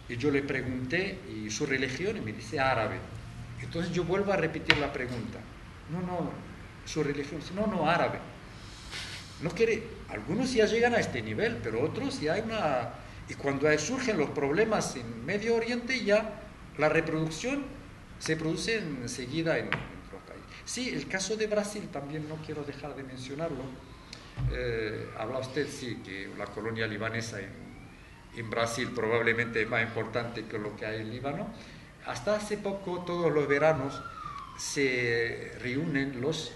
Y yo le pregunté, ¿y su religión? Y me dice árabe. Entonces yo vuelvo a repetir la pregunta. No, su religión. No, árabe. No quiere, algunos ya llegan a este nivel, pero otros ya hay una... Y cuando surgen los problemas en Medio Oriente, ya la reproducción se produce enseguida en otro país. Sí, el caso de Brasil también no quiero dejar de mencionarlo. Habla usted, sí, que la colonia libanesa en Brasil probablemente es más importante que lo que hay en Líbano. Hasta hace poco, todos los veranos, se reúnen los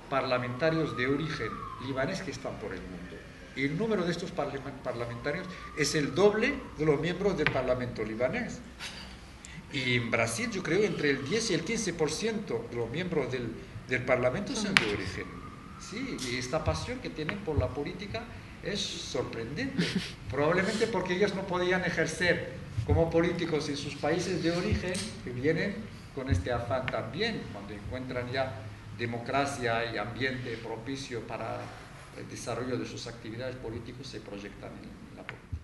parlamentarios de origen libanés que están por el mundo. Y el número de estos parlamentarios es el doble de los miembros del Parlamento libanés. Y en Brasil, yo creo, entre el 10 y el 15% de los miembros del Parlamento son de origen. Sí, y esta pasión que tienen por la política es sorprendente. Probablemente porque ellos no podían ejercer como políticos en sus países de origen, que vienen con este afán también, cuando encuentran ya democracia y ambiente propicio para el desarrollo de sus actividades políticas, se proyectan en la política.